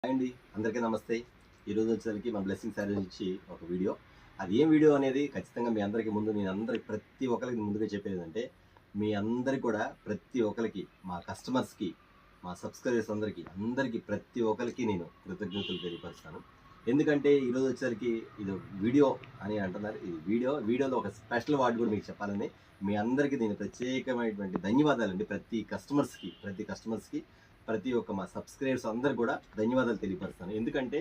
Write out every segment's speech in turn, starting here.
Hi అండి, అందరికీ నమస్తే. ఈరోజు వచ్చేసరికి మన బ్లెస్సింగ్ శారీ నుంచి ఒక వీడియో. అది ఏం వీడియో అనేది ఖచ్చితంగా మీ అందరికీ ముందు నేను అందరికి ప్రతి ఒక్కరికి ముందుగా చెప్పేది ఏంటంటే, మీ అందరికి కూడా ప్రతి ఒక్కరికి మా కస్టమర్స్కి, మా సబ్స్క్రైబర్స్ అందరికీ ప్రతి ఒక్కరికి నేను కృతజ్ఞతలు తెలియపరుస్తాను. ఎందుకంటే ఈరోజు వచ్చేసరికి ఇది వీడియో అని అంటున్నారు. ఇది వీడియోలో ఒక స్పెషల్ వర్డ్ కూడా మీకు చెప్పాలని మీ అందరికీ నేను ప్రత్యేకమైనటువంటి ధన్యవాదాలండి. ప్రతి ఒక్క మా సబ్స్క్రైబర్స్ అందరు కూడా ధన్యవాదాలు తెలియపరుస్తాను. ఎందుకంటే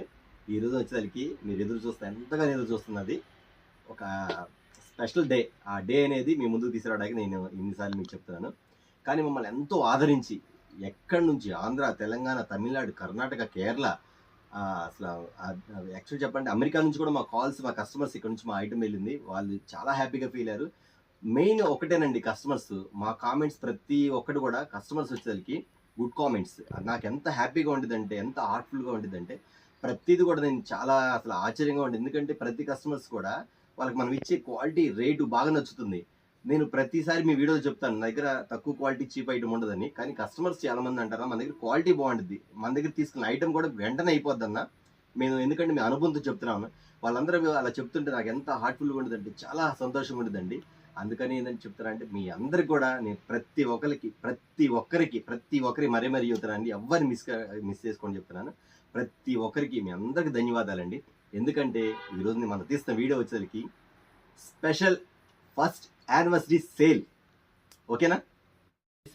ఈరోజు వచ్చేసరికి మీరు ఎంతగానో ఎదురు చూస్తున్నది ఒక స్పెషల్ డే. ఆ డే అనేది మీ ముందుకు తీసుకురావడానికి నేను ఇన్నిసార్లు మీకు చెప్తున్నాను. కానీ మమ్మల్ని ఎంతో ఆదరించి ఎక్కడి నుంచి ఆంధ్ర, తెలంగాణ, తమిళనాడు, కర్ణాటక, కేరళ, అసలు యాక్చువల్ చెప్పండి అమెరికా నుంచి కూడా మా కాల్స్, మా కస్టమర్స్ ఇక్కడ నుంచి మా ఐటమ్ వెళ్ళింది. వాళ్ళు చాలా హ్యాపీగా ఫీల్ అయ్యారు. మెయిన్ ఒకటేనండి, కస్టమర్స్ మా కామెంట్స్ ప్రతి ఒక్కటి కూడా కస్టమర్స్ వచ్చేసరికి గుడ్ కామెంట్స్ నాకు ఎంత హ్యాపీగా ఉండేదంటే, ఎంత హార్ట్ఫుల్గా ఉండేదంటే ప్రతిది కూడా నేను చాలా అసలు ఆశ్చర్యంగా ఉండేది. ఎందుకంటే ప్రతి కస్టమర్స్ కూడా వాళ్ళకి మనం ఇచ్చే క్వాలిటీ రేటు బాగా నచ్చుతుంది. నేను ప్రతిసారి మీ వీడియోలో చెప్తాను నా దగ్గర తక్కువ క్వాలిటీ చీప్ ఐటమ్ ఉండదని. కానీ కస్టమర్స్ చాలా మంది అంటారా మన దగ్గర క్వాలిటీ బాగుంటుంది, మన దగ్గర తీసుకున్న ఐటమ్ కూడా వెంటనే అయిపోద్దన్న. ఎందుకంటే మీ అనుభవంతో చెప్తున్నాను. వాళ్ళందరూ అలా చెప్తుంటే నాకు ఎంత హార్ట్ఫుల్గా ఉండేదంటే చాలా సంతోషంగా ఉండేదండి. అందుకని ఏంటని చెప్తానంటే మీ అందరికి కూడా నేను ప్రతి ఒక్కరికి మరీ చెప్తున్నానండి. ఎవరిని మిస్ చేసుకొని చెప్తున్నాను. ప్రతి ఒక్కరికి మీ అందరికి ధన్యవాదాలండి. ఎందుకంటే ఈరోజు మనం తీస్తున్న వీడియో వచ్చేసరికి స్పెషల్ ఫస్ట్ యానివర్సరీ సేల్. ఓకేనా?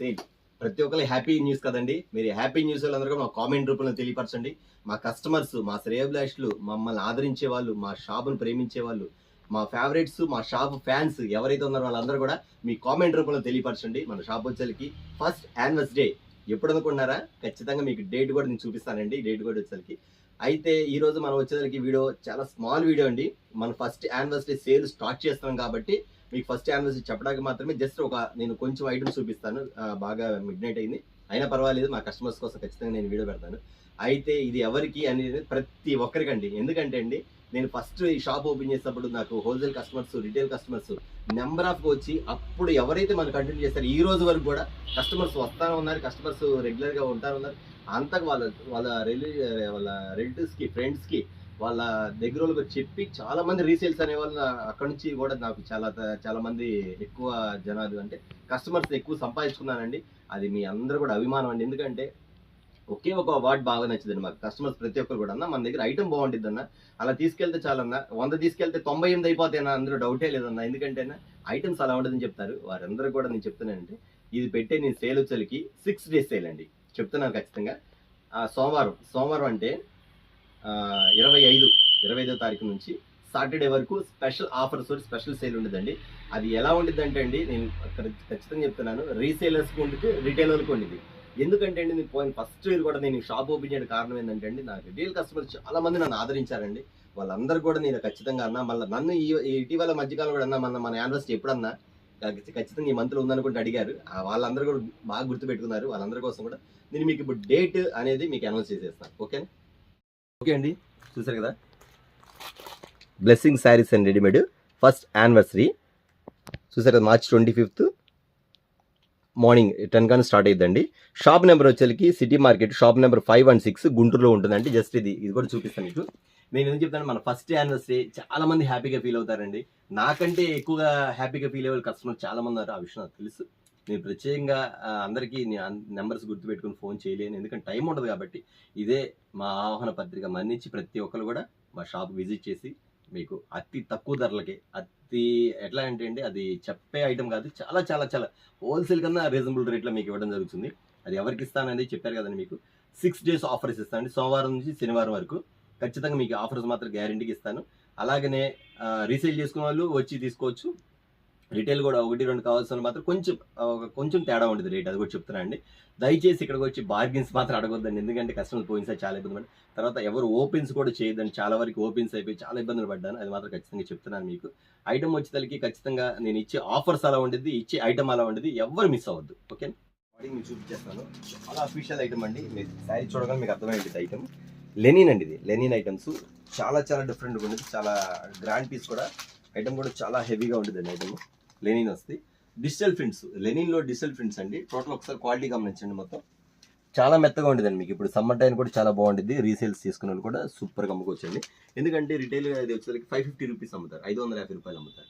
సేల్ ప్రతి ఒక్కరి హ్యాపీ న్యూస్ కదండి. మీరు హ్యాపీ న్యూస్ వాళ్ళందరూ మా కామెంట్ రూపంలో తెలియపరచండి. మా కస్టమర్స్, మా శ్రేయోభిలాషులు, మమ్మల్ని ఆదరించే వాళ్ళు, మా షాపును ప్రేమించే వాళ్ళు, మా ఫేవరెట్స్, మా షాప్ ఫ్యాన్స్ ఎవరైతే ఉన్నారో వాళ్ళందరూ కూడా మీ కామెంట్ రూపంలో తెలియపరచండి. మన షాప్ వచ్చేసరికి ఫస్ట్ యానివర్సరీ డే ఎప్పుడు అనుకున్నారా? ఖచ్చితంగా మీకు డేట్ కూడా నేను చూపిస్తానండి. డేట్ కూడా వచ్చేసరికి అయితే ఈరోజు మనం వచ్చేసరికి వీడియో చాలా స్మాల్ వీడియో అండి. మనం ఫస్ట్ యానివర్సరీ సేల్ స్టార్ట్ చేస్తున్నాం కాబట్టి మీకు ఫస్ట్ యానివర్సరీ చెప్పడానికి మాత్రమే జస్ట్ నేను కొంచెం ఐటమ్స్ చూపిస్తాను. బాగా మిడ్ నైట్ అయింది అయినా పర్వాలేదు, మా కస్టమర్స్ కోసం ఖచ్చితంగా నేను వీడియో పెడతాను. అయితే ఇది ఎవరికి అనేది ప్రతి ఒక్కరికండి. ఎందుకంటే అండి నేను ఫస్ట్ ఈ షాప్ ఓపెన్ చేసినప్పుడు నాకు wholesale customers, retail customers number of వచ్చి అప్పుడు ఎవరైతే మనం కంటిన్యూ చేస్తారో ఈ రోజు వరకు కూడా కస్టమర్స్ వస్తానే ఉన్నారు, కస్టమర్స్ రెగ్యులర్గా ఉంటానే ఉన్నారు. అంతకు వాళ్ళ రిలేటివ్స్కి, ఫ్రెండ్స్కి, వాళ్ళ దగ్గర వాళ్ళకి చెప్పి చాలా మంది రీసేల్స్ అనే వాళ్ళు అక్కడ నుంచి కూడా నాకు చాలా మంది ఎక్కువ జనాలు అంటే కస్టమర్స్ ఎక్కువ సంపాదించుకున్నానండి. అది మీ అందరూ కూడా అభిమానం అండి. ఎందుకంటే ఒకే ఒక అవార్డు బాగా నచ్చిందండి మాకు. కస్టమర్స్ ప్రతి ఒక్కరు కూడా అన్న మన దగ్గర ఐటమ్ బాగుంటుంది అన్న, అలా తీసుకెళ్తే చాలన్నా, 100 తీసుకెళ్తే 98 అయిపోతాయన్నా, అందులో డౌటే లేదన్నా. ఎందుకంటే ఐటమ్స్ అలా ఉండదని చెప్తారు. వారందరూ కూడా నేను చెప్తున్నానంటే ఇది పెట్టే నేను సేల్ వచ్చేసరికి 6 days సేల్ అండి. చెప్తున్నాను ఖచ్చితంగా. సోమవారం అంటే 25వ తారీఖు నుంచి సాటర్డే వరకు స్పెషల్ ఆఫర్స్, స్పెషల్ సేల్ ఉండదండి. అది ఎలా ఉండిద్దంటే అండి నేను ఖచ్చితంగా చెప్తున్నాను, రీసేలర్స్కి ఉండిద్ది, రిటైలర్కి ఉండిద్ది. ఎందుకంటే అండి నేను ఫస్ట్ ఇయర్ కూడా నేను షాప్ ఓపెన్ చేయడం కారణం ఏంటంటే అండి నాకు రిటైల్ కస్టమర్స్ చాలా మంది నన్ను ఆదరించారండి. వాళ్ళందరూ కూడా నేను ఖచ్చితంగా అన్నా, మళ్ళీ నన్ను ఇటీవల మధ్యకాలం కూడా అన్నా మన యానివర్సరీ ఎప్పుడన్నా ఖచ్చితంగా ఈ మంత్లో ఉందనుకుంటే అడిగారు. వాళ్ళందరూ కూడా బాగా గుర్తుపెట్టుకున్నారు. వాళ్ళందరి కోసం కూడా నేను మీకు ఇప్పుడు డేట్ అనేది మీకు అనౌన్స్ చేసేస్తాను. ఓకేనా? ఓకే అండి, చూసారు కదా blessing saris and readymade first anniversary చూసారు కదా. March 25th మార్నింగ్ 10 కానీ స్టార్ట్ అయ్యిందండి. షాప్ నెంబర్ వచ్చేసరికి సిటీ మార్కెట్, షాప్ నెంబర్ 516 గుంటూరులో ఉంటుందండి. జస్ట్ ఇది కూడా చూపిస్తాను మీకు. నేను ఎందుకు చెప్తాను, మన ఫస్ట్ యానివర్సరీ చాలా మంది హ్యాపీగా ఫీల్ అవుతారండి. నాకంటే ఎక్కువగా హ్యాపీగా ఫీల్ అయ్యే కస్టమర్ చాలా మంది ఉన్నారు. ఆ విషయం నాకు తెలుసు. నేను ప్రత్యేకంగా అందరికీ నెంబర్స్ గుర్తుపెట్టుకుని ఫోన్ చేయలేను, ఎందుకంటే టైం ఉండదు. కాబట్టి ఇదే మా ఆహ్వాన పత్రిక మన్నించి ప్రతి ఒక్కరు కూడా మా షాప్ విజిట్ చేసి మీకు అతి తక్కువ ధరలకి, ఎట్లా అంటే అండి అది చెప్పే ఐటమ్ కాదు, చాలా చాలా చాలా హోల్సేల్ కన్నా రీజనబుల్ రేట్లో మీకు ఇవ్వడం జరుగుతుంది. అది ఎవరికి ఇస్తానని చెప్పారు కదండి, మీకు 6 days ఆఫర్స్ ఇస్తానండి. సోమవారం నుంచి శనివారం వరకు ఖచ్చితంగా మీకు ఆఫర్స్ మాత్రం గ్యారెంటీకి ఇస్తాను. అలాగనే రీసేల్ చేసుకునే వాళ్ళు వచ్చి తీసుకోవచ్చు. రిటైల్ కూడా 1-2 కావాల్సిన మాత్రం కొంచెం తేడా ఉంటుంది రేట్, అది కూడా చెప్తున్నా అండి. దయచేసి ఇక్కడికి వచ్చి బార్గెన్స్ మాత్రం అడగొద్దండి. ఎందుకంటే కస్టమర్ పోయినసారి చాలా ఇబ్బంది పడి, తర్వాత ఎవరు ఓపెన్స్ కూడా చేయొద్దండి. చాలా వరకు ఓపెన్స్ అయిపోయి చాలా ఇబ్బందులు పడ్డాను. అది మాత్రం ఖచ్చితంగా చెప్తున్నాను మీకు. ఐటమ్ వచ్చేసరికి ఖచ్చితంగా నేను ఇచ్చే ఆఫర్స్ అలా ఉండేది, ఇచ్చే ఐటమ్ అలా ఉండేది, ఎవరు మిస్ అవ్వద్దు. ఓకే, మీకు చూపించేస్తాను. చాలా అఫీషియల్ ఐటమ్ అండి. మీరు శారీ చూడగానే మీకు అర్థమైంది ఐటమ్ లెనిన్ అండి. ఇది లెనిన్ ఐటమ్స్ చాలా చాలా డిఫరెంట్గా ఉండేది. చాలా గ్రాండ్ పీస్ కూడా. ఐటమ్ కూడా చాలా హెవీగా ఉండేది ఐటమ్. లెనిన్ వస్తుంది. డిజిటల్ ప్రింట్స్, లెనిన్లో డిజిటల్ ప్రింట్స్ అండి. టోటల్ ఒకసారి క్వాలిటీ గమనించండి. మొత్తం చాలా మెత్తగా ఉండేదండి. మీకు ఇప్పుడు సమ్మర్ టైం కూడా చాలా బాగుంటుంది. రీసేల్స్ చేసుకున్న వాళ్ళు కూడా సూపర్గా అమ్ముకోవచ్చండి. ఎందుకంటే రిటైల్ అది వచ్చేసరికి 550 రూపీస్ అమ్ముతారు, 550 రూపాయలు అమ్ముతారు.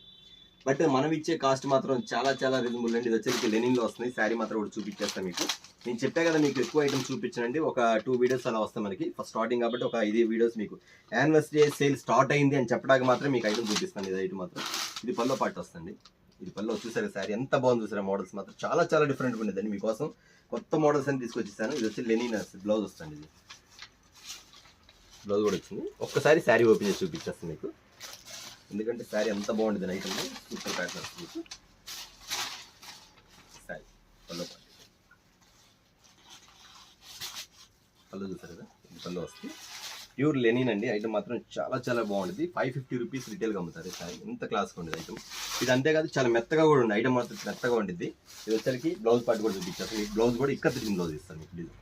బట్ మనం ఇచ్చే కాస్ట్ మాత్రం చాలా చాలా రీజనబుల్ అండి. ఇది వచ్చేసరికి లెనిన్లో వస్తుంది. శారీ మాత్రం ఒకటి చూపించేస్తాను మీకు. నేను చెప్పా కదా మీకు ఎక్కువ ఐటమ్స్ చూపించానండి. ఒక 2 వీడియోస్ అలా వస్తాయి మనకి. ఫస్ట్ స్టార్టింగ్ కాబట్టి ఒక 5 వీడియోస్ మీకు యానివర్సరీ సేల్ స్టార్ట్ అయింది అని చెప్పడానికి మాత్రం మీకు ఐటమ్ చూపిస్తాను. ఇది ఐటమ్ మాత్రం ఇది పల్లో పాటు వస్తుంది. ఇది పల్లో చూసారు శారీ ఎంత బాగుంది చూసారా. మోడల్స్ మాత్రం చాలా చాలా డిఫరెంట్గా ఉండేదండి. మీకోసం కొత్త మోడల్స్ అని తీసుకొచ్చేసాను. ఇది వచ్చి లెనిన్ బ్లౌజ్ వస్తుంది. ఇది బ్లౌజ్ కూడా వచ్చింది. ఒక్కసారి శారీ ఓపెన్ చేసి చూపించేస్తాను మీకు. ఎందుకంటే శారీ ఎంత బాగుంటుంది ఐటమ్. సూపర్ ప్యాటర్న్ మీకు శారీ పల్లో పాటు పళ్ళు చూసారు కదా. ఇది పళ్ళు వస్తుంది. ప్యూర్ లెనిన్ అండి. ఐటమ్ మాత్రం చాలా చాలా బాగుంటుంది. 550 రూపీస్ రిటైల్గా అమ్ముతారు. శారీ ఎంత క్లాస్గా ఉండేది ఐటమ్. ఇది అంతేకాదు చాలా మెత్తగా కూడా ఉంది. ఐటమ్ మాత్రం మెత్తగా ఉంటుంది. ఇది వచ్చరికి బ్లౌజ్ పార్ట్ కూడా చూపించారు మీకు. బ్లౌజ్ కూడా ఇక్కడ తిరిగి బ్లౌజ్ ఇస్తాను మీకు. డిజైన్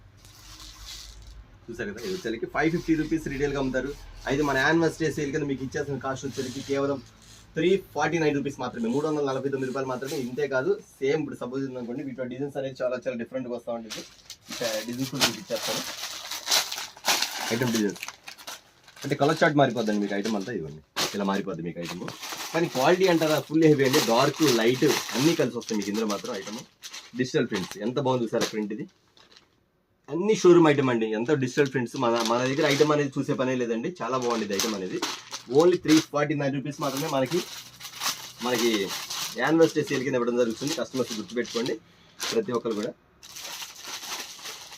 చూసారు కదా. ఇది వచ్చరికి 550 రూపీస్ రిటైల్గా అమ్ముతారు. అయితే మన యానివర్సరీ సేల్ కింద మీకు ఇచ్చేసిన కాస్ట్ వచ్చరికి కేవలం 349 రూపీస్ మాత్రమే, 349 రూపాయలు మాత్రమే. ఇంతే కాదు, సేమ్ ఇప్పుడు సపోజ్ ఉందనుకోండి, వీటిలో డిజైన్స్ అనేది చాలా చాలా డిఫరెంట్గా వస్తూ ఉంటుంది. డిజైన్స్ కూడా మీకు ఇచ్చేస్తాను. ఐటమ్ డిజైన్స్ అంటే కలర్ చార్ట్ మారిపోద్దండి మీకు. ఐటమ్ అంతా ఇవ్వండి ఇలా మారిపోద్ది మీకు ఐటమ్. కానీ క్వాలిటీ అంటారా ఫుల్ హెవీ అండి. డార్క్ లైట్ అన్నీ కలిసి వస్తాయి మీకు ఇందులో మాత్రం. ఐటమ్ డిజిటల్ ప్రింట్స్ ఎంత బాగుంది చూసారా. ప్రింట్ ఇది అన్ని షోరూమ్ ఐటమ్ అండి. ఎంత డిజిటల్ ప్రింట్స్. మన దగ్గర ఐటమ్ అనేది చూసే పనే లేదండి. చాలా బాగుండేది ఐటమ్ అనేది. ఓన్లీ 349 రూపీస్ మాత్రమే మనకి యానివర్సరీ సేల్ కింద ఇవ్వడం జరుగుతుంది. కస్టమర్స్ గుర్తుపెట్టుకోండి ప్రతి ఒక్కరు కూడా.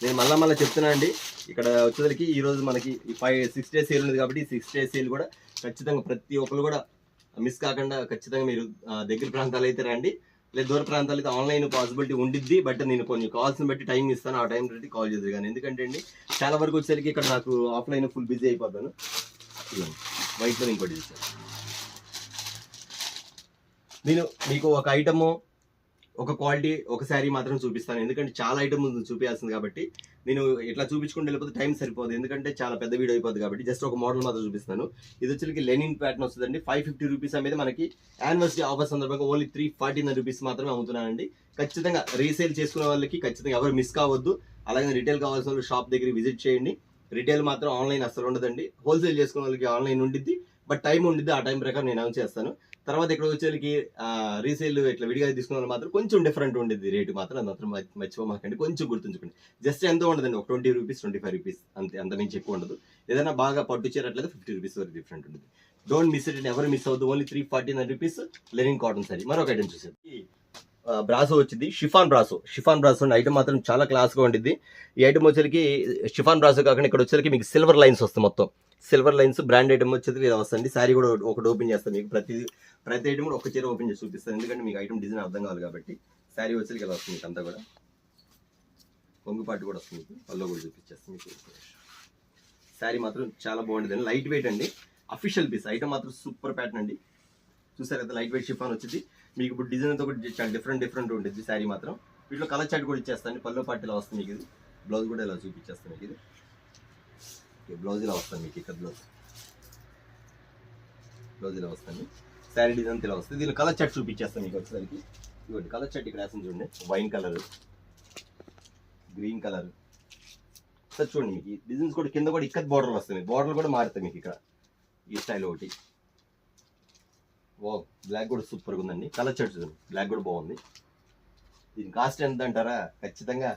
నేను మళ్ళీ చెప్తున్నా అండి. ఇక్కడ వచ్చేసరికి ఈరోజు మనకి 6 days సేల్ ఉంది కాబట్టి 6 days సేల్ కూడా ఖచ్చితంగా ప్రతి ఒక్కరు కూడా మిస్ కాకుండా ఖచ్చితంగా మీరు దగ్గర ప్రాంతాలు అయితే రండి. లేదా దూర ప్రాంతాలు అయితే ఆన్లైన్ పాసిబిలిటీ ఉండిద్ది. బట్ నేను కొన్ని కాల్స్ని బట్టి టైం ఇస్తాను. ఆ టైం బట్టి కాల్ చేద్దరు కానీ. ఎందుకంటే అండి చాలా వరకు వచ్చేసరికి ఇక్కడ నాకు ఆఫ్లైన్ ఫుల్ బిజీ అయిపోతాను. ఇవ్వండి వైట్లో ఇంకోటి ఇస్తాను. నేను మీకు ఒక ఐటము ఒక క్వాలిటీ ఒక శారీ మాత్రం చూపిస్తాను. ఎందుకంటే చాలా ఐటమ్ చూపించాల్సింది కాబట్టి నేను ఇట్లా చూపించుకుంటూ వెళ్ళిపోతే టైం సరిపోదు. ఎందుకంటే చాలా పెద్ద వీడియో అయిపోద్ది కాబట్టి జస్ట్ ఒక మోడల్ మాత్రం చూపిస్తాను. ఇది వచ్చి లెనిన్ ప్యాటర్న్ వస్తుందండి. 550 రూపీస్ అనేది మనకి యానివర్సరీ ఆఫర్ సందర్భంగా ఓన్లీ 349 రూపీస్ మాత్రమే అమ్ముతున్నానండి. ఖచ్చితంగా రీసేల్ చేసుకునే వాళ్ళకి ఖచ్చితంగా ఎవరు మిస్ కావద్దు. అలాగే రిటైల్ కావాల్సిన వాళ్ళు షాప్ దగ్గర విజిట్ చేయండి. రిటైల్ మాత్రం ఆన్లైన్ అసలు ఉండదండి. హోల్సేల్ చేసుకునే వాళ్ళకి ఆన్లైన్ ఉండిద్ది. బట్ టైం ఉండిద్ది. ఆ టైం ప్రకారం నేను అనౌన్స్ చేస్తాను. తర్వాత ఇక్కడ వచ్చేసరికి రీసేల్ ఇట్లా విడిగా తీసుకున్న వాళ్ళు మాత్రం కొంచెం డిఫరెంట్ ఉండేది రేటు మాత్రం. అది మాత్రం మర్చిపోమాకండి. కొంచెం గుర్తుంచుకోండి. జస్ట్ ఎంత ఉండదండి, ఒక 20 రూపీస్ 25 రూపీస్ అంతే, అంత మించి ఎక్కువ ఉండదు. ఏదైనా బాగా పట్టు చీరట్లయితే 50 రూపీస్ వరకు డిఫరెంట్ ఉంటుంది. డోంట్ మిస్ ఇట్, ఎవరు మిస్ అవుతుంది. Only 349 rupees linen cotton sorry. మరొక ఐటమ్ చూసేది బ్రాసో వచ్చింది. షిఫాన్ బ్రాసో ఐటమ్ మాత్రం చాలా క్లాస్గా ఉండిద్ది. ఈ ఐటమ్ వచ్చేసరికి షిఫాన్ బ్రాసో కాకుండా ఇక్కడ వచ్చేసరికి మీకు సిల్వర్ లైన్స్ వస్తాయి. మొత్తం సిల్వర్ లైన్స్ బ్రాండ్ ఐటమ్ వచ్చేది ఇలా వస్తుంది. శారీ కూడా ఒకటి ఓపెన్ చేస్తాను మీకు. ప్రతి ఐటమ్ కూడా ఒక చీర ఓపెన్ చేసి చూపిస్తాను. ఎందుకంటే మీకు ఐటమ్ డిజైన్ అర్థం కావాలి కాబట్టి. శారీ వచ్చేసరికి ఇలా వస్తుంది మీకు అంతా కూడా. కొంగు పాటు కూడా వస్తుంది మీకు. పళ్ళు కూడా చూపించేస్తాను మీకు. శారీ మాత్రం చాలా బాగుంటుంది. లైట్ వెయిట్ అండి. Official piece. ఐటమ్ మాత్రం సూపర్ ప్యాటర్న్ అండి. చూసారు కదా, లైట్ వెయిట్ షిఫాన్ వచ్చింది మీకు. ఇప్పుడు డిజైన్ తో కూడా చాలా డిఫరెంట్ ఉంటుంది శారీ మాత్రం. వీటిలో కలర్ చార్ట్ కూడా ఇచ్చేస్తాను. పళ్ళు పాటు ఇలా వస్తుంది మీకు. ఇది బ్లౌజ్ కూడా ఇలా చూపించేస్తాను మీకు. ఇది బ్లౌజ్ ఇలా వస్తుంది మీకు. ఇక్కడ బ్లౌజ్ ఇలా వస్తుంది. శారీ డిజైన్ ఇలా వస్తుంది. దీనిలో కలర్ చార్ట్ చూపించేస్తాను మీకు వచ్చేసరికి. ఇవ్వండి కలర్ చార్ట్ ఇక్కడ వేస్తుంది చూడండి. Wine colour, green colour sir చూడండి మీకు. డిజైన్స్ కూడా కింద కూడా ఇక్కడ బోర్డర్ వస్తుంది. బోర్డర్ కూడా మారుతాయి మీకు ఇక్కడ. ఈ స్టైల్ ఒకటి. ఓ బ్లాక్ కూడా సూపర్గా ఉందండి. కలర్ చార్ట్ చూడండి. బ్లాక్ కూడా బాగుంది. దీని కాస్ట్ ఎంత అంటారా? ఖచ్చితంగా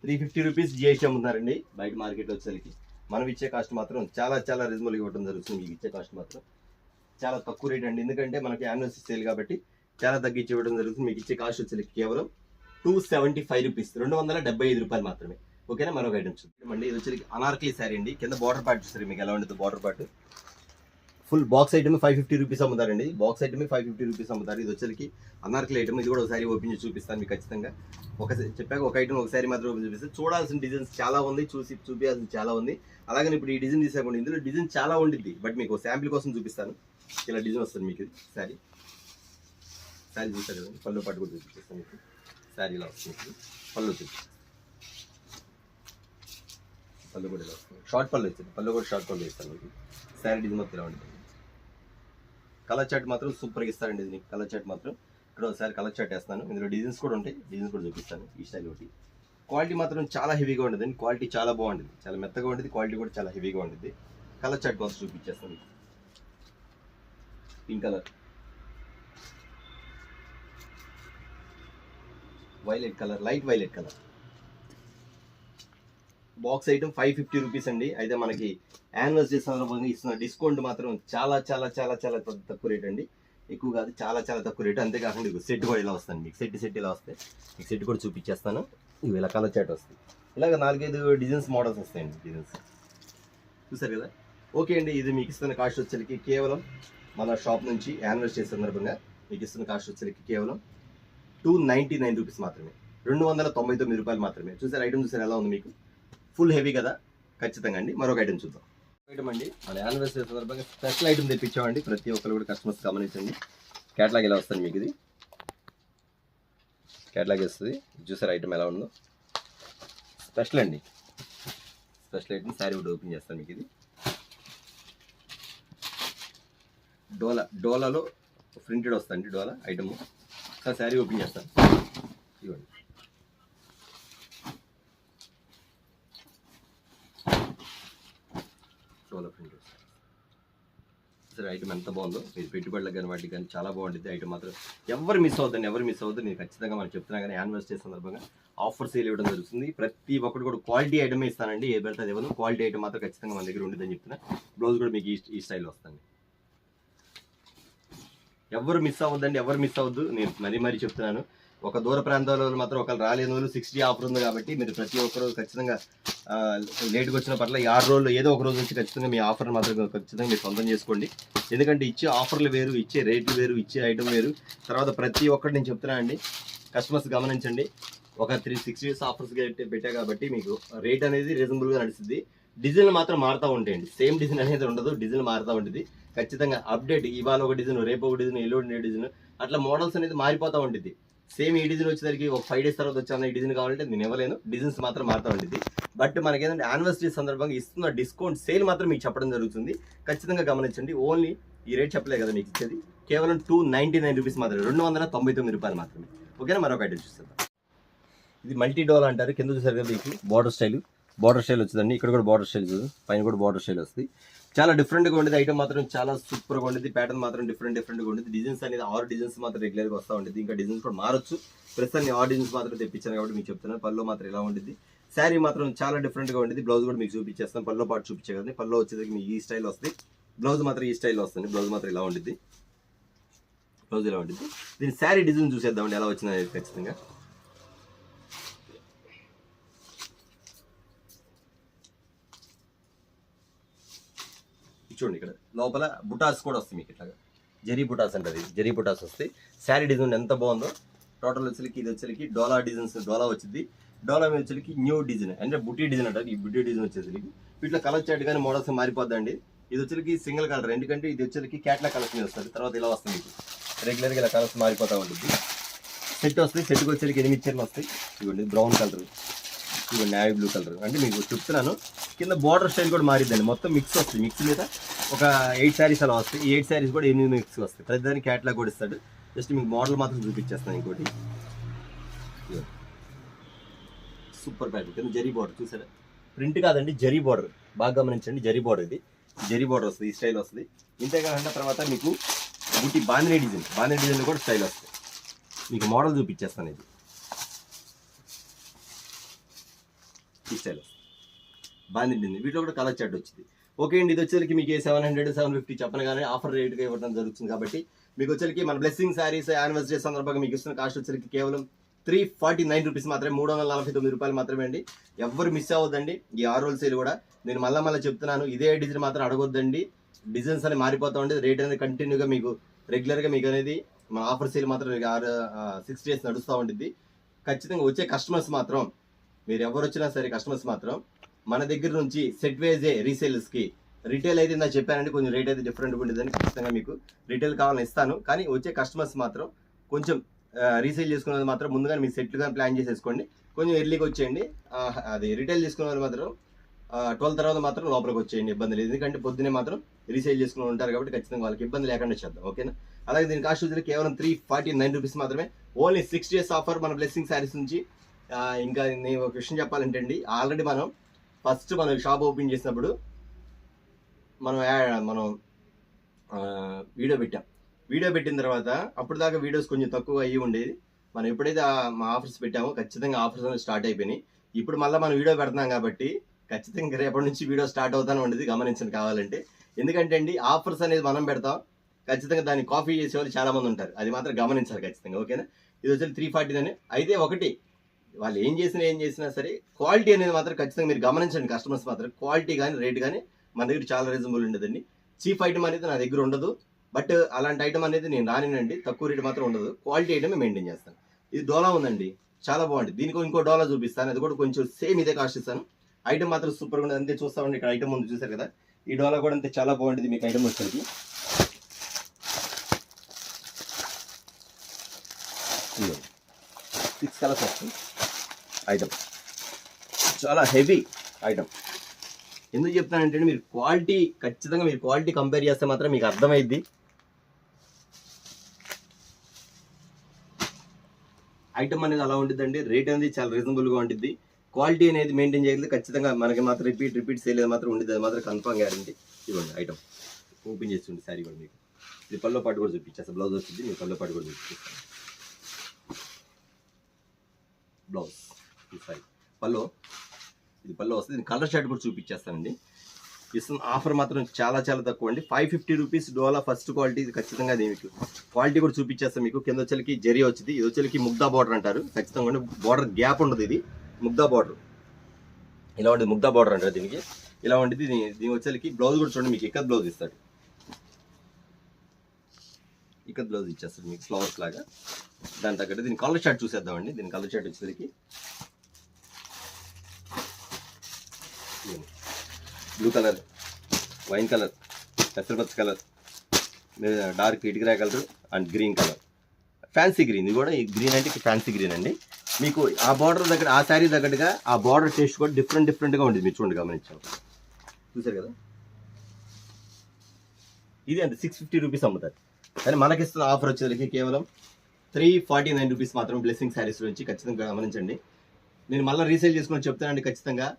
350 రూపీస్ జిఎస్టీ అమ్ముతున్నారండి బయట మార్కెట్లో వచ్చేసరికి. మనం ఇచ్చే కాస్ట్ మాత్రం చాలా చాలా రీజనబుల్ ఇవ్వడం జరుగుతుంది. మీకు ఇచ్చే కాస్ట్ మాత్రం చాలా తక్కువ రేట్ అండి. ఎందుకంటే మనకి యానివర్సరీ సేల్ కాబట్టి చాలా తగ్గించి ఇవ్వడం జరుగుతుంది. మీకు ఇచ్చే కాస్ట్ వచ్చేసరికి కేవలం 275 రూపీస్, 275 రూపాయలు మాత్రమే. ఓకేనా? మరొక ఐటమ్ చూద్దామండి. ఇది వచ్చేసరికి అనార్కలి శారీ అండి. కింద బార్డర్ పార్ట్ చూస్తారు మీకు ఎలా ఉంటుంది. Border part full box item 550 rupees అమ్ముతారండి. బాక్స్ ఐటమ్ 550 రూపీస్ అమ్ముతారు. ఇది వచ్చేసరికి అనార్కలి ఐటమ్. ఇది కూడా ఒకసారి ఓపెన్ చేసి చూపిస్తాను మీకు ఖచ్చితంగా. చెప్పాక ఒక ఐటమ్ ఒకసారి మాత్రం ఓపెన్ చూపిస్తాను. చూడాల్సిన డిజైన్స్ చాలా ఉంది, చూపించాల్సింది చాలా ఉంది. అలాగే ఇప్పుడు ఈ డిజైన్ తీసుకోండి. ఇందులో డిజైన్ చాలా ఉండిద్ది. బట్ మీకు శాంపిల్ కోసం చూపిస్తాను. ఇలా డిజైన్ వస్తుంది మీకు. శారీ చూస్తారు కదండి. పళ్ళు పాటు కూడా చూపిస్తాను మీకు. శారీ ఇలా వస్తుంది. పళ్ళు చూపిస్తాను. పళ్ళు కూడా ఇలా వస్తుంది. షార్ట్ పళ్ళు వచ్చింది. పళ్ళు కూడా షార్ట్ పళ్ళు ఇస్తాను మీకు. శారీ డిజైన్ మొత్తం ఇలా ఉంటుంది. కలర్ చార్ట్ మాత్రం సూపర్గా ఇస్తారండి. ఇది కలర్ చార్ట్ మాత్రం ఇక్కడ ఒకసారి కలర్ చార్ట్ వేస్తాను. ఇందులో డిజైన్స్ కూడా ఉంటాయి. డిజైన్స్ కూడా చూపిస్తాను. ఈ స్టైల్ ఒకటి క్వాలిటీ మాత్రం చాలా హెవీగా ఉండదు అండి. క్వాలిటీ చాలా బాగుంటుంది, చాలా మెత్తగా ఉంటుంది, క్వాలిటీ కూడా చాలా హెవీగా ఉంటుంది. కలర్ చార్ట్ కోసం చూపించేస్తాను. Pink colour, violet colour, light violet colour. Box item 550 rupees అండి. అయితే మనకి యానివర్సరీ సందర్భంగా ఇస్తున్న డిస్కౌంట్ మాత్రం చాలా చాలా చాలా చాలా తక్కువ రేట్ అండి. ఎక్కువ కాదు, చాలా చాలా తక్కువ రేటు. అంతేకాకుండా మీకు సెట్ కూడా ఇలా వస్తుంది. మీకు సెట్ ఇలా వస్తాయి. మీకు సెట్ కూడా చూపించేస్తాను. ఇవి ఇలా కలర్ చాట్ వస్తాయి. ఇలాగ 4-5 డిజైన్స్ మోడల్స్ వస్తాయండి. డిజైన్స్ చూసారు కదా. ఓకే అండి, ఇది మీకు ఇస్తున్న కాస్ట్ వచ్చేసరికి కేవలం మన షాప్ నుంచి యానివర్సరీ సందర్భంగా మీకు ఇస్తున్న కాస్ట్ వచ్చేసరికి కేవలం 299 రూపీస్ మాత్రమే, 299 రూపాయలు మాత్రమే. చూసారు ఐటమ్, చూసారు ఎలా ఉంది మీకు. ఫుల్ హెవీ కదా. ఖచ్చితంగా అండి. మరొక ఐటమ్ చూద్దాం. ఐటమ్ అండి, మన యానివర్సరీ సందర్భంగా స్పెషల్ ఐటమ్ తెప్పించామండి. ప్రతి ఒక్కరు కూడా కస్టమర్స్ గమనించండి. క్యాటలాగ్ ఎలా వస్తుంది మీకు. ఇది క్యాటలాగ్ వస్తుంది. చూసారు ఐటమ్ ఎలా ఉందో. స్పెషల్ అండి, స్పెషల్ ఐటమ్. శారీ కూడా ఓపెన్ చేస్తాను మీకు. ఇది డోలాలో ప్రింటెడ్ వస్తుంది డోలా ఐటమ్. శారీ ఓపెన్ చేస్తాను. ఇవ్వండి. డోలా ప్రింటెడ్ సరే. ఐటమ్ ఎంత బాగుందో. మీరు పెట్టుబడులకు కానీ వాటికి కానీ చాలా బాగుంటుంది ఐటమ్ మాత్రం. ఎవరు మిస్ అవుతుంది, ఎవరు మిస్ అవుతుంది. నేను ఖచ్చితంగా మనం చెప్తున్నా కానీ యానివర్సరీ సందర్భంగా ఆఫర్ సేల్ ఇవ్వడం జరుగుతుంది. ప్రతి ఒక్కటి కూడా క్వాలిటీ ఐటమే ఇస్తానండి. ఏ పెడితే అది ఇవ్వను. క్వాలిటీ ఐటమ్ మాత్రం ఖచ్చితంగా మన దగ్గర ఉంటుందని చెప్తున్నా. బ్లౌజ్ కూడా మీకు ఈ స్టైల్లో వస్తుంది. ఎవరు మిస్ అవ్వద్దండి, ఎవరు మిస్ అవ్వద్దు. నేను మరీ చెప్తున్నాను. ఒక దూర ప్రాంతాల వాళ్ళు మాత్రం ఒకళ్ళు రాలేని వాళ్ళు 60 ఆఫర్ ఉంది కాబట్టి మీరు ప్రతి ఒక్కరు ఖచ్చితంగా లేట్గా వచ్చిన పట్ల ఈ 6 రోజులు ఏదో ఒక రోజు వచ్చి ఖచ్చితంగా మీ ఆఫర్ మాత్రం ఖచ్చితంగా మీరు సొంతం చేసుకోండి. ఎందుకంటే ఇచ్చే ఆఫర్లు వేరు, ఇచ్చే రేట్లు వేరు, ఇచ్చే ఐటమ్ వేరు. తర్వాత ప్రతి ఒక్కటి నేను చెప్తున్నాను అండి, కస్టమర్స్ గమనించండి. ఒక 3-6 డేస్ ఆఫర్స్ పెట్టా కాబట్టి మీకు రేట్ అనేది రీజనబుల్గా నడుస్తుంది. డిజైన్లు మాత్రం మారుతూ ఉంటాయండి. సేమ్ డిజైన్ అనేది ఉండదు, డిజైన్ మారుతూ ఉంటుంది. ఖచ్చితంగా అప్డేట్. ఇవాళ ఒక డిజైన్, రేపు ఒక డిజైన్, ఎల్లుండి డిజైన్, అట్లా మోడల్స్ అనేది మారిపోతూ ఉంటుంది. సేమ్ ఈ డిజైన్ వచ్చేసరికి ఒక 5 డేస్ తర్వాత వచ్చాను ఈ డిజైన్ కావాలంటే నేను ఇవ్వలేను. డిజైన్స్ మాత్రం మారుతూ ఉంటుంది. బట్ మనకి ఏంటంటే యానివర్సరీ సందర్భంగా ఇస్తున్న డిస్కౌంట్ సేల్ మాత్రం మీకు చెప్పడం జరుగుతుంది. ఖచ్చితంగా గమనించండి. ఓన్లీ ఈ రేట్ చెప్పలేదు కదా మీకు ఇచ్చేది. కేవలం 299 రూపీస్ మాత్రమే, 299 రూపాయలు మాత్రమే. ఓకేనా. మరొక ఐటమ్ చూస్తాను. ఇది మల్టీ డోల్ అంటారు. కింద చూసారు కదా మీకు బార్డర్ స్టైల్ వచ్చిందండి. ఇక్కడ కూడా బార్డర్ స్టైల్, పైన కూడా బార్డర్ స్టైల్ వస్తుంది. చాలా డిఫరెంట్గా ఉండేది ఐటమ్ మాత్రం. చాలా సూపర్గా ఉండేది. ప్యాటర్న్ మాత్రం డిఫరెంట్గా ఉండేది. డిజైన్స్ అనేది 6 డిజైన్స్ మాత్రం రెగ్యులర్గా వస్తూ ఉంటుంది. ఇంకా డిజైన్స్ కూడా మారచ్చు. ప్రస్తుతాన్ని 6 డిజైన్స్ మాత్రం తెప్పించాను కాబట్టి మీకు చెప్తున్నాను. పల్లో మాత్రం ఇలా ఉంటుంది. శారీ మాత్రం చాలా డిఫరెంట్గా ఉండేది. బ్లౌజ్ కూడా మీకు చూపించేస్తాను. పల్లో పాటు చూపించే కదండి. పల్లో వచ్చేసరికి మీకు ఈ స్టైల్ వస్తుంది. బ్లౌజ్ మాత్రం ఈ స్టైల్లో వస్తుంది. బ్లౌజ్ మాత్రం ఇలా ఉంటుంది. బ్లౌజ్ ఇలా ఉంటుంది. దీని శారీ డిజైన్ చూసేద్దామండి ఎలా వచ్చింది ఖచ్చితంగా. చూడండి, ఇక్కడ లోపల బుటాస్ కూడా వస్తాయి మీకు. ఇట్లాగా జరీ బుటాస్ అంటది. జరీ బుటాస్ వస్తాయి. శారీ డిజైన్ ఎంత బాగుందో. టోటల్ వచ్చేసరికి ఇది వచ్చేసరికి డోలా డిజైన్స్, డోలా వచ్చింది. డోలా మీద వచ్చేసరికి న్యూ డిజైన్ అంటే బుటీ డిజైన్ అంటారు. ఈ బుటీ డిజైన్ వచ్చేసరికి వీటిలో కలర్ చాట్ కానీ మోడల్స్ మారిపోద్దండి. ఇది వచ్చేసరికి సింగిల్ కలర్, ఎందుకంటే ఇది వచ్చేసరికి క్యాట్లాగ్ కలర్స్ మీద వస్తుంది. తర్వాత ఇలా వస్తుంది మీకు రెగ్యులర్గా ఇలా కలర్స్ మారిపోతూ ఉంటుంది. సెట్ వస్తుంది. సెట్కి వచ్చేసరికి 8 చీరలు వస్తాయి. ఇవ్వండి బ్రౌన్ కలర్, ఇవ్వండి నేవీ బ్లూ కలర్. అంటే మీకు చెప్తున్నాను కింద బార్డర్ స్టైల్ కూడా మారిద్దండి. మొత్తం మిక్స్ వస్తుంది. మిక్స్ మీద ఒక 8 శారీస్ అలా వస్తాయి. ఈ 8 శారీస్ కూడా 8 మిక్స్ వస్తాయి. ప్రతిదానికి క్యాట్లాగ్ కూడా ఇస్తాడు. జస్ట్ మీకు మోడల్ మాత్రం చూపించేస్తాను. ఇంకోటి సూపర్ ప్యాటర్న్ కింద జరీ బార్డర్ చూసారా. ప్రింట్ కాదండి, జరీ బార్డర్. బాగా గమనించండి. జరీ బార్డర్, ఇది జరీ బార్డర్ వస్తుంది. ఈ స్టైల్ వస్తుంది. ఇంతేకాకుండా తర్వాత మీకు బుట్టి బాందినీ డిజైన్ కూడా స్టైల్ వస్తుంది. మీకు మోడల్ చూపించేస్తాను. ఇది ఈ స్టైల్ వస్తుంది. బాందినీ డిజైన్. వీటిలో కూడా కలర్ చాట్ వచ్చింది. ఓకే అండి. ఇది వచ్చేసరికి మీకు 700, 750 చెప్పను కానీ ఆఫర్ రేట్గా ఇవ్వడం జరుగుతుంది కాబట్టి మీకు వచ్చేసరికి మన బ్లెస్సింగ్ శారీస్ యానివర్సరీ సందర్భంగా మీకు ఇస్తున్న కాస్ట్ వచ్చేసరికి కేవలం 349 రూపీస్ మాత్రమే, 349 రూపాయలు మాత్రమే అండి. ఎవరు మిస్ అవ్వద్దండి. ఈ 6 రోజుల సేల్ కూడా నేను మళ్ళీ చెప్తున్నాను. ఇదే డిజైన్ మాత్రం అడగొద్దండి. డిజైన్స్ అనేది మారిపోతూ ఉంటుంది. రేట్ అనేది కంటిన్యూగా మీకు రెగ్యులర్గా మీకు అనేది మన ఆఫర్ సేల్ మాత్రం 6 డేస్ నడుస్తూ ఉంటుంది. ఖచ్చితంగా వచ్చే కస్టమర్స్ మాత్రం, మీరు ఎవరు వచ్చినా సరే కస్టమర్స్ మాత్రం మన దగ్గర నుంచి సెట్ వైజే రీసేల్స్కి, రిటైల్ అయితే నాకు చెప్పానండి కొంచెం రేట్ అయితే డిఫరెంట్గా ఉండేదని. ఖచ్చితంగా మీకు రిటైల్ కావాలని ఇస్తాను. కానీ వచ్చే కస్టమర్స్ మాత్రం కొంచెం రీసేల్ చేసుకునేది మాత్రం ముందుగానే మీ సెట్లుగా ప్లాన్ చేసేసుకోండి. కొంచెం ఎర్లీగా వచ్చేయండి. అది రిటైల్ చేసుకునే వాళ్ళు మాత్రం 12 తర్వాత మాత్రం లోపలికి వచ్చేయండి. ఇబ్బంది లేదు. ఎందుకంటే పొద్దునే మాత్రం రీసేల్ చేసుకుని ఉంటారు కాబట్టి ఖచ్చితంగా వాళ్ళకి ఇబ్బంది లేకుండా చేద్దాం. ఓకేనా. అలాగే దీని కాస్ట్ వచ్చి కేవలం 349 రూపీస్ మాత్రమే. ఓన్లీ 6 డేస్ ఆఫర్ మన బ్లెస్సింగ్ శారీస్ నుంచి ఇంకా నేను ఒక విషయం చెప్పాలంటే అండి, ఆల్రెడీ మనం ఫస్ట్ మనం షాప్ ఓపెన్ చేసినప్పుడు మనం వీడియో పెట్టాం. వీడియో పెట్టిన తర్వాత అప్పుడు దాకా వీడియోస్ కొంచెం తక్కువ అయ్యి ఉండేది. మనం ఎప్పుడైతే మా ఆఫర్స్ పెట్టామో ఖచ్చితంగా ఆఫర్స్ అనేది స్టార్ట్ అయిపోయినాయి. ఇప్పుడు మళ్ళీ మనం వీడియో పెడుతున్నాం కాబట్టి ఖచ్చితంగా రేపటి నుంచి వీడియో స్టార్ట్ అవుతానే ఉండేది, గమనించండి కావాలంటే. ఎందుకంటే అండి ఆఫర్స్ అనేది మనం పెడతాం, ఖచ్చితంగా దాన్ని కాపీ చేసే వాళ్ళు చాలా మంది ఉంటారు, అది మాత్రం గమనించాలి ఖచ్చితంగా. ఓకేనా? ఇది వచ్చి 349. అయితే ఒకటి, వాళ్ళు ఏం చేసినా సరే క్వాలిటీ అనేది మాత్రం ఖచ్చితంగా మీరు గమనించండి. కస్టమర్స్ మాత్రం క్వాలిటీ కానీ రేట్ కానీ మన దగ్గర చాలా రీజనబుల్ ఉండదండి. చీప్ ఐటమ్ అనేది నా దగ్గర ఉండదు, బట్ అలాంటి ఐటమ్ అనేది నేను రానినండి. తక్కువ రేట్ మాత్రం ఉండదు, క్వాలిటీ ఐటమ్ మెయింటైన్ చేస్తాను. ఇది డోలా ఉందండి, చాలా బాగుంది. దీనికి ఇంకో డోలా చూపిస్తాను, అది కూడా కొంచెం సేమ్ ఇదే కాస్ట్ ఇస్తాను. ఐటమ్ మాత్రం సూపర్గా ఉంది. అంతే చూస్తామండి, ఇక్కడ ఐటమ్ ఉంది చూసారు కదా. ఈ డోలా కూడా అంతే చాలా బాగుంటుంది. మీకు ఐటమ్ వచ్చేది 6 కలర్స్ వస్తుంది. ఐటమ్ చాలా హెవీ ఐటమ్. ఎందుకు చెప్తానంటే మీరు క్వాలిటీ, ఖచ్చితంగా మీరు క్వాలిటీ కంపేర్ చేస్తే మాత్రం మీకు అర్థమైద్ది. ఐటమ్ అనేది అలా ఉంటుందండి, రేట్ అనేది చాలా రీజనబుల్గా ఉంటుంది. క్వాలిటీ అనేది మెయింటైన్ చేయలేదు ఖచ్చితంగా మనకి మాత్రం రిపీట్ సేల్ మాత్రం ఉండేది, అది మాత్రం కన్ఫర్మ్ గ్యారంటీ. ఇవ్వండి ఐటమ్ ఓపెన్ చేస్తుంది. శారీ కూడా మీకు ఇది పల్లో పాటు కూడా చూపించేస్తాను. బ్లౌజ్ వచ్చింది, మీకు పల్లో పాటు కూడా చూపిస్తాను. బ్లౌజ్ ఈ సారీ పల్లో, ఇది పల్లో వస్తుంది. దీని కలర్ షర్ట్ కూడా చూపించేస్తానండి. ఇస్తున్న ఆఫర్ మాత్రం చాలా చాలా తక్కువ అండి. 550 రూపీస్ డోలా ఫస్ట్ క్వాలిటీ. ఇది ఖచ్చితంగా మీకు క్వాలిటీ కూడా చూపించేస్తాను. మీకు కింద వచ్చేకి జరీ వచ్చింది, ఇది వచ్చేకి ముగ్దా బార్డర్ అంటారు. ఖచ్చితంగా బార్డర్ గ్యాప్ ఉండదు, ఇది ముగ్దా బార్డర్ ఇలా ఉండేది. ముగ్దా బార్డర్ అంటారు దీనికి, ఇలా ఉండేది. దీని వచ్చేకి బ్లౌజ్ కూడా చూడండి, మీకు ఇక్కత్ బ్లౌజ్ ఇస్తాడు. ఇక్కత్ బ్లౌజ్ ఇచ్చేస్తాడు మీకు ఫ్లవర్స్ లాగా. దాని తగ్గట్టు దీని కలర్ షర్ట్ చూసేద్దామండి. దీని కలర్ షర్ట్ వచ్చేసరికి బ్లూ కలర్, వైన్ కలర్, పెసరపచ్చ కలర్, డార్క్ ఇటుకరాయ colour and green colour, fancy green. ఇది కూడా ఈ గ్రీన్ అంటే ఫ్యాన్సీ గ్రీన్ అండి. మీకు ఆ బార్డర్ దగ్గర, ఆ శారీ తగ్గట్టుగా ఆ బార్డర్ టేస్ట్ కూడా డిఫరెంట్గా ఉంటుంది. మీరు చూడండి, గమనించాము చూసారు కదా. ఇది అంటే 650 రూపీస్ అమ్ముతారు, కానీ మనకిస్తున్న ఆఫర్ వచ్చేసరికి కేవలం 349 రూపీస్ మాత్రం బ్లెస్సింగ్ శారీస్ నుంచి. ఖచ్చితంగా గమనించండి. నేను మళ్ళీ రీసేల్ చేసుకుని చెప్తానండి. ఖచ్చితంగా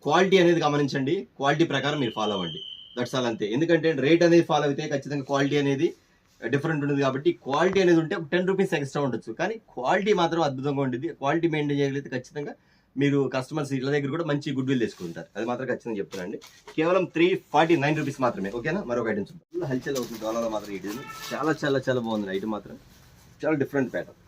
క్వాలిటీ అనేది గమనించండి, క్వాలిటీ ప్రకారం మీరు ఫాలో అవ్వండి. దట్స్ ఆల్ అంతే. ఎందుకంటే రేట్ అనేది ఫాలో అయితే ఖచ్చితంగా క్వాలిటీ అనేది డిఫరెంట్ ఉంటుంది కాబట్టి, క్వాలిటీ అనేది ఉంటే 10 రూపీస్ ఎక్స్ట్రా ఉండొచ్చు, కానీ క్వాలిటీ మాత్రం అద్భుతంగా ఉంటుంది. క్వాలిటీ మెయింటైన్ చేయగలిగితే ఖచ్చితంగా మీరు కస్టమర్స్ ఇళ్ళ దగ్గర కూడా మంచి గుడ్ విల్ తీసుకుంటారు, అది మాత్రం ఖచ్చితంగా చెప్తానండి. కేవలం 349 రూపీస్ మాత్రమే. ఓకేనా? మరొక ఐటమ్ చూద్దాం. హల్చల్ అవుతుంది డాలర్లో మాత్రం. ఈ డిజైన్ చాలా చాలా చాలా బాగుంది. ఐటమ్ మాత్రం చాలా డిఫరెంట్ ప్యాటర్న్,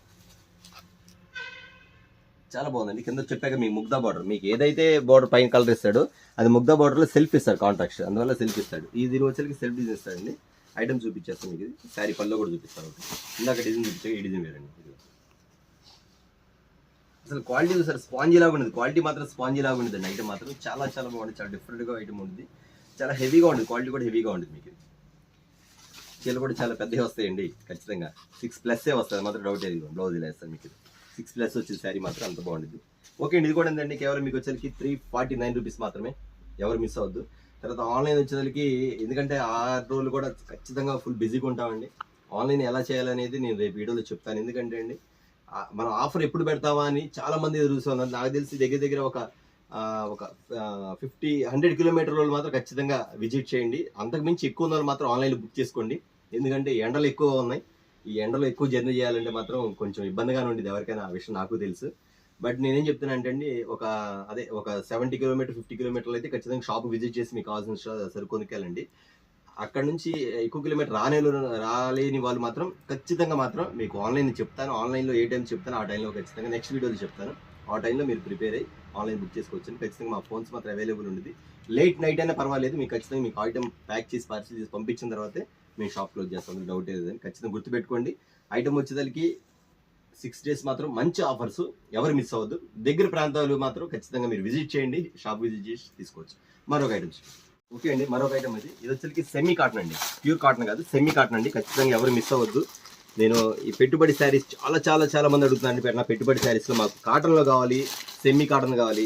చాలా బాగుందండి. కింద చెప్పాక మీ ముగ్దా బార్డర్, మీకు ఏదైతే బార్డర్ పైన కలర్ ఇస్తాడో అది ముగ్దా బార్డర్లో సెల్ఫ్ ఇస్తాడు, కాంట్రాక్ట్, అందువల్ల సెల్ఫ్ ఇస్తాడు. ఇది వచ్చేసరికి సెల్ఫ్ డిజైన్ ఇస్తాడండి. ఐటమ్ చూపించేస్తాను మీకు. శారీ పల్లో కూడా చూపిస్తాను. ఇందాక డిజైన్ చూపించాక ఈ డిజైన్ వేరండి. అసలు క్వాలిటీ చూసారు, స్పాంజీ లాగా ఉండదు. క్వాలిటీ మాత్రం స్పాంజీ లాగా ఉండదండి. ఐటమ్ మాత్రం చాలా చాలా బాగుంది, చాలా డిఫరెంట్గా ఐటమ్ ఉంటుంది. చాలా హెవీగా ఉంటుంది, క్వాలిటీ కూడా హెవీగా ఉంటుంది. మీకు చీరలు కూడా చాలా పెద్దవి వస్తాయండి. ఖచ్చితంగా 6+ వస్తుంది, మాత్రం డౌట్ లేదు. బ్లౌజ్ ఇలా వేస్తాను మీకు. 6+ వచ్చింది శారీ మాత్రం, అంత బాగుంటుంది. ఓకే అండి, ఇది కూడా ఏంటండి కేవలం మీకు వచ్చేసరికి 349 రూపీస్ మాత్రమే. ఎవరు మిస్ అవ్వద్దు. తర్వాత ఆన్లైన్ వచ్చేసరికి, ఎందుకంటే 6 రోజులు కూడా ఖచ్చితంగా ఫుల్ బిజీగా ఉంటామండి. ఆన్లైన్ ఎలా చేయాలనేది నేను రేపు వీడియోలో చెప్తాను. ఎందుకంటే అండి మనం ఆఫర్ ఎప్పుడు పెడతామా అని చాలా మంది ఎదురు చూస్తున్నారు. నాకు తెలిసి దగ్గర దగ్గర ఒక 100 కిలోమీటర్ల వాళ్ళు మాత్రం ఖచ్చితంగా విజిట్ చేయండి. అంతకుమించి ఎక్కువ ఉన్న వాళ్ళు మాత్రం ఆన్లైన్లో బుక్ చేసుకోండి. ఎందుకంటే ఎండలు ఎక్కువ ఉన్నాయి. ఈ ఎండలో ఎక్కువ జర్నీ చేయాలంటే మాత్రం కొంచెం ఇబ్బందిగానే ఉండేది ఎవరికైనా, ఆ విషయం నాకు తెలుసు. బట్ నేనేం చెప్తానంటే అండి, ఒక 70 కిలోమీటర్ 50 కిలోమీటర్లు అయితే ఖచ్చితంగా షాప్ విజిట్ చేసి మీకు కావాల్సిన సరుకు కొనుక్కెళ్ళండి. అక్కడ నుంచి ఎక్కువ కిలోమీటర్ రాలేని వాళ్ళు మాత్రం ఖచ్చితంగా మాత్రం మీకు ఆన్లైన్ చెప్తాను. ఆన్లైన్లో ఏ టైం చెప్తాను ఆ టైంలో ఖచ్చితంగా నెక్స్ట్ వీడియోలో చెప్తాను. ఆ టైంలో మీరు ప్రిపేర్ అయ్యి ఆన్లైన్ బుక్ చేసుకోవచ్చు. ఖచ్చితంగా మా ఫోన్స్ మాత్రం అవైలబుల్ ఉంటుంది. లేట్ నైట్ అయినా పర్వాలేదు, మీకు ఖచ్చితంగా మీకు ఐటమ్ ప్యాక్ చేసి పార్సిల్ చేసి పంపించిన తర్వాతే మేము షాప్ క్లోజ్ చేస్తాం, డౌట్ ఏదని ఖచ్చితంగా గుర్తుపెట్టుకోండి. ఐటమ్ వచ్చేసరికి 6 days మాత్రం మంచి ఆఫర్స్, ఎవరు మిస్ అవ్వద్దు. దగ్గర ప్రాంతాలు మాత్రం ఖచ్చితంగా మీరు విజిట్ చేయండి, షాప్ విజిట్ చేసి తీసుకోవచ్చు. మరొక ఐటమ్స్ ఓకే అండి, మరొక ఐటమ్ ఇది వచ్చేసరికి సెమీ కాటన్ అండి, ప్యూర్ కాటన్ కాదు, సెమీ కాటన్ అండి. ఖచ్చితంగా ఎవరు మిస్ అవ్వద్దు. నేను ఈ పెట్టుబడి శారీస్ చాలా చాలా చాలా మంది అడుగుతున్నాను. నా పెట్టుబడి శారీస్లో మాకు కాటన్లో కావాలి, సెమీ కాటన్ కావాలి,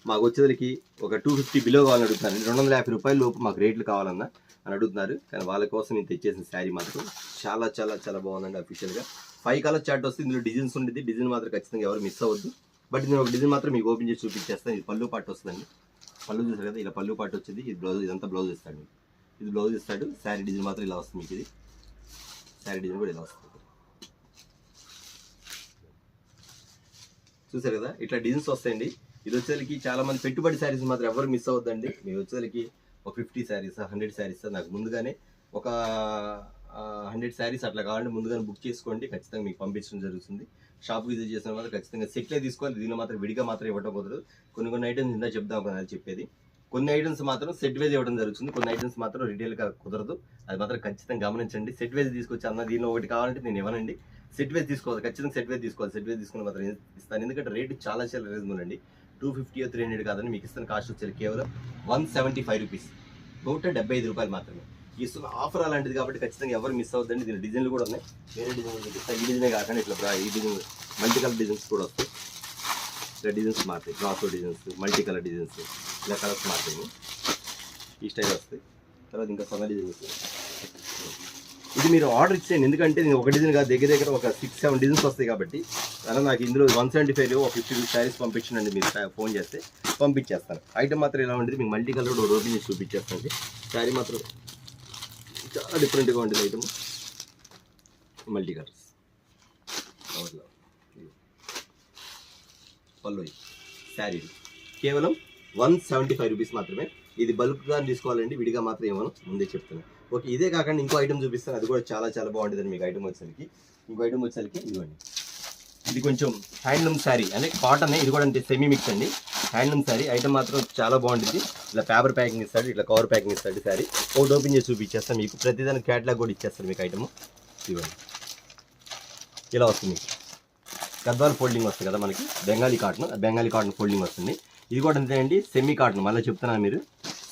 మాకు వచ్చేసరికి ఒక 250 బిలో కావాలని అడుగుతాను. 250 రూపాయల లోపు మాకు రేట్లు కావాలన్నా అని అడుగుతున్నారు. కానీ వాళ్ళ కోసం నేను తెచ్చేసిన శారీ మాత్రం చాలా చాలా చాలా బాగుందండి. అఫీషియల్గా 5 కలర్ చార్ట్ వస్తుంది, ఇందులో డిజైన్స్ ఉండేది. డిజైన్ మాత్రం ఖచ్చితంగా ఎవరు మిస్ అవ్వద్దు. బట్ నేను ఒక డిజైన్ మాత్రం మీకు ఓపెన్ చేసి చూపించేస్తాను. ఇది పళ్ళు పాటు వస్తుందండి. పళ్ళు చూసారు కదా, ఇలా పళ్ళు పాటు వచ్చింది. ఇది బ్లౌజ్, ఇదంతా బ్లౌజ్ ఇస్తాడు మీకు. ఇది బ్లౌజ్ ఇస్తాడు. శారీ డిజైన్ మాత్రం ఇలా వస్తుంది మీకు. ఇది శారీ డిజైన్ కూడా ఇలా వస్తుంది. చూసారు కదా, ఇట్లా డిజైన్స్ వస్తాయండి. ఇది వచ్చేసరికి చాలా మంది పెట్టుబడి శారీస్ మాత్రం ఎవరు మిస్ అవ్వద్దండి. మీరు వచ్చేసరికి ఒక 50 శారీస్ 100 శారీస్ నాకు ముందుగానే ఒక 100 శారీస్ అట్లా కావాలంటే ముందుగానే బుక్ చేసుకోండి. ఖచ్చితంగా మీకు పంపించడం జరుగుతుంది. షాప్ విజిట్ చేసిన మాత్రం ఖచ్చితంగా సెట్లే తీసుకోవాలి. దీనిలో మాత్రం విడిగా మాత్రం ఇవ్వడం కుదరదు. కొన్ని ఐటమ్స్ ఇందా చెప్దాం కదా చెప్పేది. కొన్ని ఐటమ్స్ మాత్రం సెట్ వేజ్ ఇవ్వడం జరుగుతుంది. కొన్ని ఐటమ్స్ మాత్రం రిటైల్గా కుదరదు. అది మాత్రం ఖచ్చితంగా గమనించండి. సెట్ వేజ్ తీసుకొచ్చి అన్న దీనిలో ఒకటి కావాలంటే నేను ఇవ్వనండి. సెట్ వేజ్ తీసుకోవాలి, ఖచ్చితంగా సెట్ వేజ్ తీసుకోవాలి. సెట్ వేజ్ తీసుకుని మాత్రం ఇస్తాను. ఎందుకంటే రేటు చాలా రీజనబుల్ అండి. 250 300 కాదని మీకు ఇస్తున్న కాస్ట్ వచ్చేది కేవలం 175 రూపీస్, 175 రూపాయలు మాత్రమే. ఇస్తున్న ఆఫర్ అలాంటిది కాబట్టి ఖచ్చితంగా ఎవరు మిస్ అవుతుందండి. దీని డిజైన్లు కూడా ఉన్నాయి. వేరే డిజైన్ చూపిస్తాయి. ఈ డిజైనే కాకుండా ఇట్లా ఈ డిజైన్ మల్టీ కలర్ డిజైన్స్ కూడా వస్తాయి. ఇలా డిజైన్స్ మారుతాయి. Brasso designs, multi colour designs, ఇలా కలర్స్ మారుతాయి. ఈ స్టైల్ వస్తాయి. తర్వాత ఇంకా సన్న డిజైన్స్. ఇది మీరు ఆర్డర్ ఇచ్చేయండి. ఎందుకంటే నేను ఒక డిజైన్ కాదు, దగ్గర ఒక 6-7 డిజైన్స్ వస్తాయి కాబట్టి అలా నాకు ఇందులో 175 ఒక 50 శారీస్ పంపించండి. మీరు ఫోన్ చేస్తే పంపించేస్తాను. ఐటమ్ మాత్రం ఇలా ఉంటుంది. మీకు మల్టీ కలర్ కూడా ఓపెన్ చేసి చూపించేస్తాను. శారీ మాత్రం చాలా డిఫరెంట్గా ఉంటుంది. Item multi colours. పళ్ళు శారీ కేవలం 175 రూపీస్ మాత్రమే. ఇది బల్క్గా తీసుకోవాలండి, విడిగా మాత్రం ఏమో ముందే చెప్తున్నాను. ఓకే, ఇదే కాకుండా ఇంకో ఐటమ్ చూపిస్తాను. అది కూడా చాలా బాగుంటుందండి. మీకు ఐటమ్ వచ్చేసరికి ఇంకో ఐటమ్ వచ్చేసరికి ఇదిగోండి. ఇది కొంచెం హ్యాండ్లూమ్ శారీ అంటే కాటన్. ఇది కూడా అంటే సెమీ మిక్స్ అండి. హ్యాండ్లూమ్ శారీ ఐటమ్ మాత్రం చాలా బాగుంటుంది. ఇలా పేపర్ ప్యాకింగ్ ఇస్తాడు, ఇట్లా కవర్ ప్యాకింగ్ ఇస్తాడు. శారీ ఒకటి ఓపెన్ చేసి చూపించేస్తాను మీకు. ప్రతిదానికి క్యాటలాగ్ కూడా ఇచ్చేస్తాను మీకు ఐటమ్. ఇవ్వండి, ఇలా వస్తుంది మీకు. గద్వాల్ ఫోల్డింగ్ వస్తుంది కదా మనకి, బెంగాలీ కాటన్ ఫోల్డింగ్ వస్తుంది. ఇది కూడా అంతే అండి, సెమీ కాటన్. మళ్ళీ చెప్తున్నాను, మీరు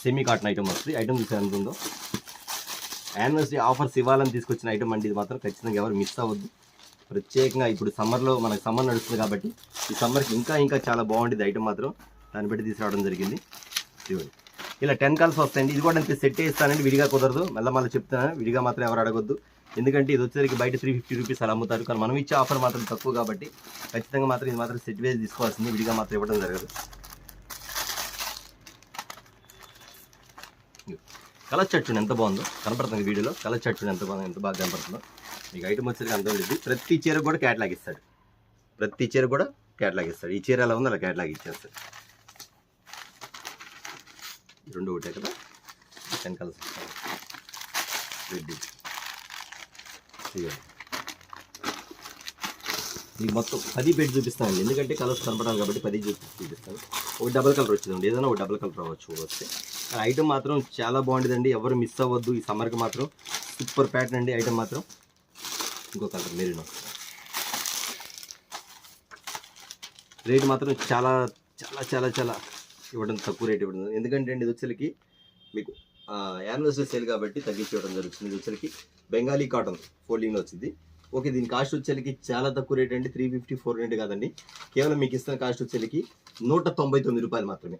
సెమీ కాటన్ ఐటమ్ వస్తుంది. ఐటమ్ చూసారు ఎంత ఉందో. యానివర్సరీ ఆఫర్స్ ఇవ్వాలని తీసుకొచ్చిన ఐటమ్ అండి. ఇది మాత్రం ఖచ్చితంగా ఎవరు మిస్ అవ్వద్దు. ప్రత్యేకంగా ఇప్పుడు సమ్మర్లో మనకు సమ్మర్ నడుస్తుంది కాబట్టి ఈ సమ్మర్కి ఇంకా చాలా బాగుంటుంది ఐటమ్ మాత్రం. దాన్ని బట్టి తీసుకురావడం జరిగింది. ఇవ్వండి, ఇలా 10 కలర్స్ వస్తాయండి. ఇది కూడా అంతే సెట్ ఇస్తానండి, విడిగా కుదరదు. మళ్ళీ చెప్తున్నాను, విడిగా మాత్రం ఎవరు అడగొద్దు. ఎందుకంటే ఇది వచ్చేసరికి బయట 350 రూపీస్ అలా అమ్ముతారు. కానీ మనం ఇచ్చే ఆఫర్ మాత్రం తక్కువ కాబట్టి ఖచ్చితంగా మాత్రం ఇది మాత్రం సెట్ వేసి తీసుకోవాల్సింది, విడిగా మాత్రం ఇవ్వడం జరగదు. కలర్ చార్ట్ చూడండి ఎంత బాగుందో, కనపడుతుంది వీడియోలో. కలర్ చార్ట్ చూడండి ఎంత బాగా కనపడుతుందో. మీకు ఐటమ్ వచ్చేసరికి అంత ఉంటుంది. ప్రతి చీర కూడా క్యాటలాగ్ ఇస్తాడు. ఈ చీర ఎలా ఉందో అలా క్యాటలాగ్ ఇచ్చేస్తాడు. రెండు ఒకటే కదా, 10 కలర్స్ రెడ్. మీకు మొత్తం 10 పెట్టి చూపిస్తానండి. ఎందుకంటే కలర్స్ కనపడాలి కాబట్టి 10 చూపిస్తాను. ఒక డబల్ కలర్ వచ్చిందండి, ఏదైనా ఒక డబల్ కలర్ అవ్వచ్చు వస్తే. ఐటమ్ మాత్రం చాలా బాగుంటుందండి, ఎవరు మిస్ అవ్వద్దు. ఈ సమ్మర్కి మాత్రం సూపర్ ప్యాటర్న్ అండి. ఐటమ్ మాత్రం ఇంకో కలర్ మెరీన్ వస్తుంది. రేట్ మాత్రం చాలా ఇవ్వడం, తక్కువ రేట్ ఇవ్వడం. ఎందుకంటే అండి ఇది వచ్చేసరికి మీకు యానివర్సరీ సేల్ కాబట్టి తగ్గించి ఇవ్వడం జరుగుతుంది. ఇది వచ్చేసరికి బెంగాలీ కాటన్ ఫోల్డింగ్లో వచ్చింది. ఓకే, దీని కాస్ట్ వచ్చేసరికి చాలా తక్కువ రేట్ అండి. 350 400 కాదండి. కేవలం మీకు ఇస్తున్న కాస్ట్ వచ్చేసరికి 199 రూపాయలు మాత్రమే.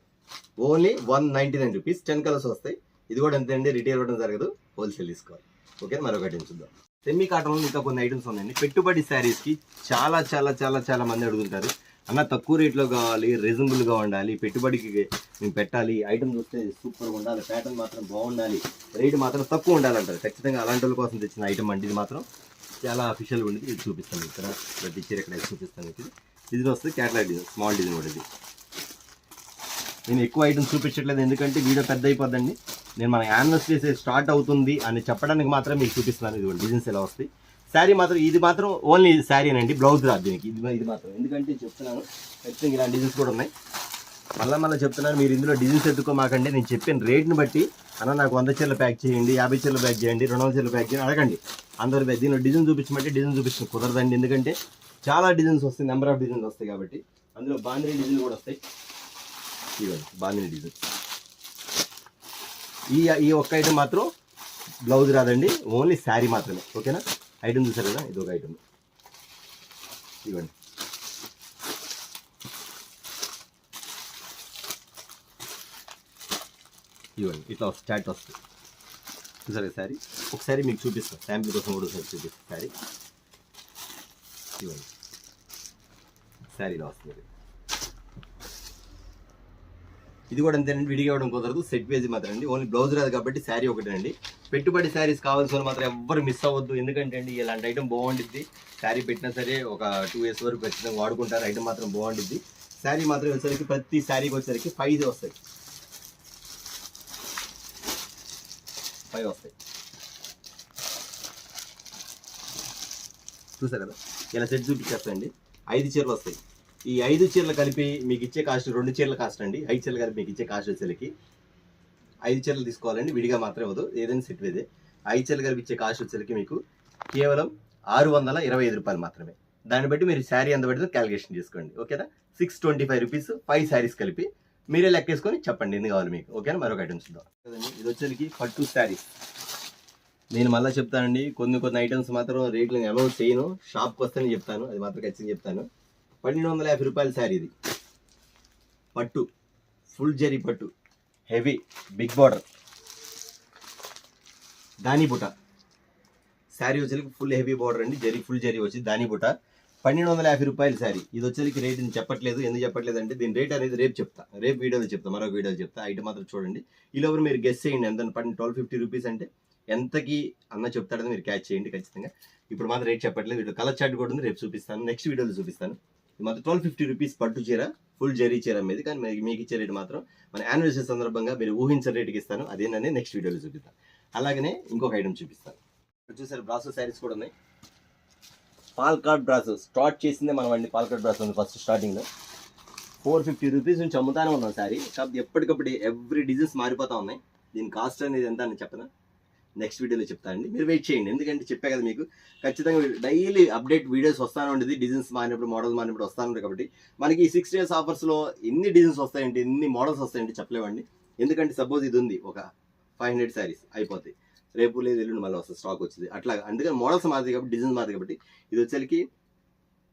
Only 199 rupees. 10 కలర్స్ వస్తాయి. ఇది కూడా అంతే అండి, రిటైల్ ఇవ్వడం జరగదు, హోల్సేల్ తీసుకోవాలి. ఓకే, మరొక ఐటమ్ చూద్దాం. సెమీ కాటన్లో ఇంకా కొన్ని ఐటమ్స్ ఉన్నాయండి. పెట్టుబడి శారీస్కి చాలా మంది అడుగుతుంటారు, అన్న తక్కువ రేట్లో కావాలి, రీజనబుల్గా ఉండాలి, పెట్టుబడికి మేము పెట్టాలి, ఐటమ్ చూస్తే సూపర్గా ఉండాలి, ప్యాటర్న్ మాత్రం బాగుండాలి, రేటు మాత్రం తక్కువ ఉండాలంటారు. ఖచ్చితంగా అలాంటి వాళ్ళ కోసం తెచ్చిన ఐటమ్ అండి. ఇది మాత్రం చాలా అఫీషియల్గా ఉండేది. ఇది చూపిస్తాను ఇక్కడ, ప్రతి చీర ఇక్కడ చూపిస్తాను. ఇది వస్తుంది క్యాటలాగ్ డిజైన్, స్మాల్ డిజైన్ కూడా. ఇది నేను ఎక్కువ ఐటమ్స్ చూపించట్లేదు, ఎందుకంటే వీడియో పెద్ద అయిపోద్దండి. నేను మన యానివర్సరీ స్టార్ట్ అవుతుంది అని చెప్పడానికి మాత్రం మీకు చూపిస్తున్నాను. ఇది డిజైన్స్ ఎలా వస్తాయి. శారీ మాత్రం ఇది మాత్రం ఓన్లీ శారీ అండి, బ్లౌజ్ రాదు దీనికి. ఇది మాత్రం ఎందుకంటే చెప్తున్నాను, ఖచ్చితంగా ఇలాంటి డిజైన్స్ కూడా ఉన్నాయి. మళ్ళీ చెప్తున్నాను, మీరు ఇందులో డిజైన్స్ ఎత్తుకోమాకండి. నేను చెప్పిన రేట్ని బట్టి అన్న నాకు 100 చీరలు ప్యాక్ చేయండి, 50 చీరలు ప్యాక్ చేయండి, 200 చీరలు ప్యాక్ చేయండి అడగండి. అందరూ దీనిలో డిజైన్ చూపించమంటే డిజైన్ చూపించడం కుదరదండి. ఎందుకంటే చాలా డిజైన్స్ వస్తాయి, నెంబర్ ఆఫ్ డిజైన్స్ వస్తాయి కాబట్టి. అందులో బాందిని డిజైన్ కూడా వస్తాయి. ఇవ్వండి బాందిని డిజైన్. ఈ ఒక్క ఐటమ్ మాత్రం బ్లౌజ్ రాదండి, ఓన్లీ శారీ మాత్రమే. ఓకేనా, ఐటమ్ చూసారు కదా, ఇది ఒక ఐటమ్. ఇవ్వండి, ఇట్లా చాట్ వస్తుంది. చూసారు కదా శారీ. ఒకసారి మీకు చూపిస్తాను, శాంపిల్ కోసం కూడా ఒకసారి చూపిస్తాను శారీ. ఇవ్వండి, శారీలో వస్తుంది. ఇది కూడా అంతేనండి, విడిగా ఇవ్వడం కుదరదు, సెట్ వేసి మాత్రం అండి. ఓన్లీ బ్లౌజ్ రాదు కాబట్టి శారీ ఒకటేనండి. పెట్టుబడి శారీస్ కావాల్సిన వాళ్ళు మాత్రం ఎవ్వరు మిస్ అవ్వద్దు. ఎందుకంటే అండి ఇలాంటి ఐటమ్ బాగుంటుంది. శారీ పెట్టినా సరే ఒక 2 years వరకు ఖచ్చితంగా వాడుకుంటారు. ఐటమ్ మాత్రం బాగుంటుంది. శారీ మాత్రం వచ్చేసరికి ప్రతి శారీకి వచ్చేసరికి 5 వస్తాయి, 5 వస్తాయి. చూసారు కదా, ఇలా సెట్ చూపించేస్తాయండి. 5 చీరలు వస్తాయి. ఈ 5 చీరలు కలిపి మీకు ఇచ్చే కాస్ట్ 2 చీరల కాస్ట్ అండి. 5 చీరలు కలిపి మీకు ఇచ్చే కాస్ట్ వచ్చేసరికి 5 చీరలు తీసుకోవాలండి, విడిగా మాత్రమే అవ్వదు, ఏదైనా సెట్ వేదే. 5 చీరలు కలిపి ఇచ్చే కాస్ట్ వచ్చేసరికి మీకు కేవలం 625 రూపాయలు మాత్రమే. దాన్ని బట్టి మీరు శారీ ఎంత పడితే క్యాలిక్యులేషన్ చేసుకోండి. ఓకేనా, 625 రూపీస్ 5 శారీస్ కలిపి. మీరే లెక్కేసుకొని చెప్పండి ఎన్ని కావాలి మీకు. ఓకేనా, మరొక ఐటమ్స్ చూద్దాం. ఇది వచ్చేసరికి పట్టు శారీస్. నేను మళ్ళీ చెప్తానండి, కొన్ని ఐటమ్స్ మాత్రం రేట్లు నేను అలౌట్ చేయను, షాప్కి వస్తేనే చెప్తాను, అది మాత్రం ఖచ్చితంగా చెప్తాను. 1250 రూపాయల శారీ ఇది. పట్టు, ఫుల్ జరీ పట్టు, హెవీ బిగ్ బార్డర్, దాని బుట్ట శారీ వచ్చేసరికి ఫుల్ హెవీ బార్డర్ అండి, జరీ ఫుల్ జరీ వచ్చి దాని బుట్ట. 1250 రూపాయల శారీ. ఇది వచ్చేసరికి రేట్ నేను చెప్పట్లేదు. ఎందుకు చెప్పట్లేదు అంటే దీని రేట్ అనేది రేపు చెప్తా, రేపు వీడియోలో చెప్తా, మరొక వీడియోలో చెప్తా. ఐటమ్ మాత్రం చూడండి. ఈలోపు మీరు గెస్ చేయండి ఎంత. 1250 రూపీస్ అంటే ఎంతకి అన్న చెప్తాడని మీరు క్యాచ్ చేయండి ఖచ్చితంగా. ఇప్పుడు మాత్రం రేట్ చెప్పట్లేదు. వీడియో కలర్ చార్ట్ కూడా ఉంది, రేపు చూపిస్తాను, నెక్స్ట్ వీడియోలో చూపిస్తాను. ఇది మాత్రం 1250 రూపీస్ పట్టు చీర, ఫుల్ జరీ చీర మీద. కానీ మీకు ఇచ్చే రేట్ మాత్రం మన యానివర్సరీ సందర్భంగా మీరు ఊహించిన రేటుకి ఇస్తాను, అదేనని నెక్స్ట్ వీడియోలో చూపిస్తాను. అలాగనే ఇంకొక ఐటమ్ చూపిస్తాను. చూసారు, బ్రాసో శారీస్ కూడా ఉన్నాయి. పాల్కాడ్ బ్రాసో స్టార్ట్ చేసిందే మనం అండి. పాల్కాడ్ బ్రాసో ఉంది ఫస్ట్ స్టార్టింగ్లో 450 రూపీస్ నుంచి అమ్ముతానే ఉన్నాం శారీ. కాబట్టి ఎప్పటికప్పుడు ఎవ్రీ డిజైన్స్ మారిపోతా ఉన్నాయి. దీని కాస్ట్ అనేది ఎంత అని చెప్పనా, నెక్స్ట్ వీడియోలో చెప్తానండి, మీరు వెయిట్ చేయండి. ఎందుకంటే చెప్పే కదా మీకు, ఖచ్చితంగా డైలీ అప్డేట్ వీడియోస్ వస్తానే ఉండేది. డిజైన్స్ మారినప్పుడు, మోడల్స్ మారినప్పుడు వస్తాను ఉంటుంది. కాబట్టి మనకి ఈ 6 days ఆఫర్స్లో ఎన్ని డిజైన్స్ వస్తాయంటే, ఎన్ని మోడల్స్ వస్తాయంటే చెప్పలేమండి. ఎందుకంటే సపోజ్ ఇది ఉంది, ఒక 500 శారీస్ అయిపోతాయి, రేపు లేదు ఎల్లుండి మళ్ళీ వస్తుంది, స్టాక్ వచ్చింది అట్లా. అందుకని మోడల్స్ మారుతాయి కాబట్టి, డిజైన్స్ మారుతాయి కాబట్టి. ఇది వచ్చేసరికి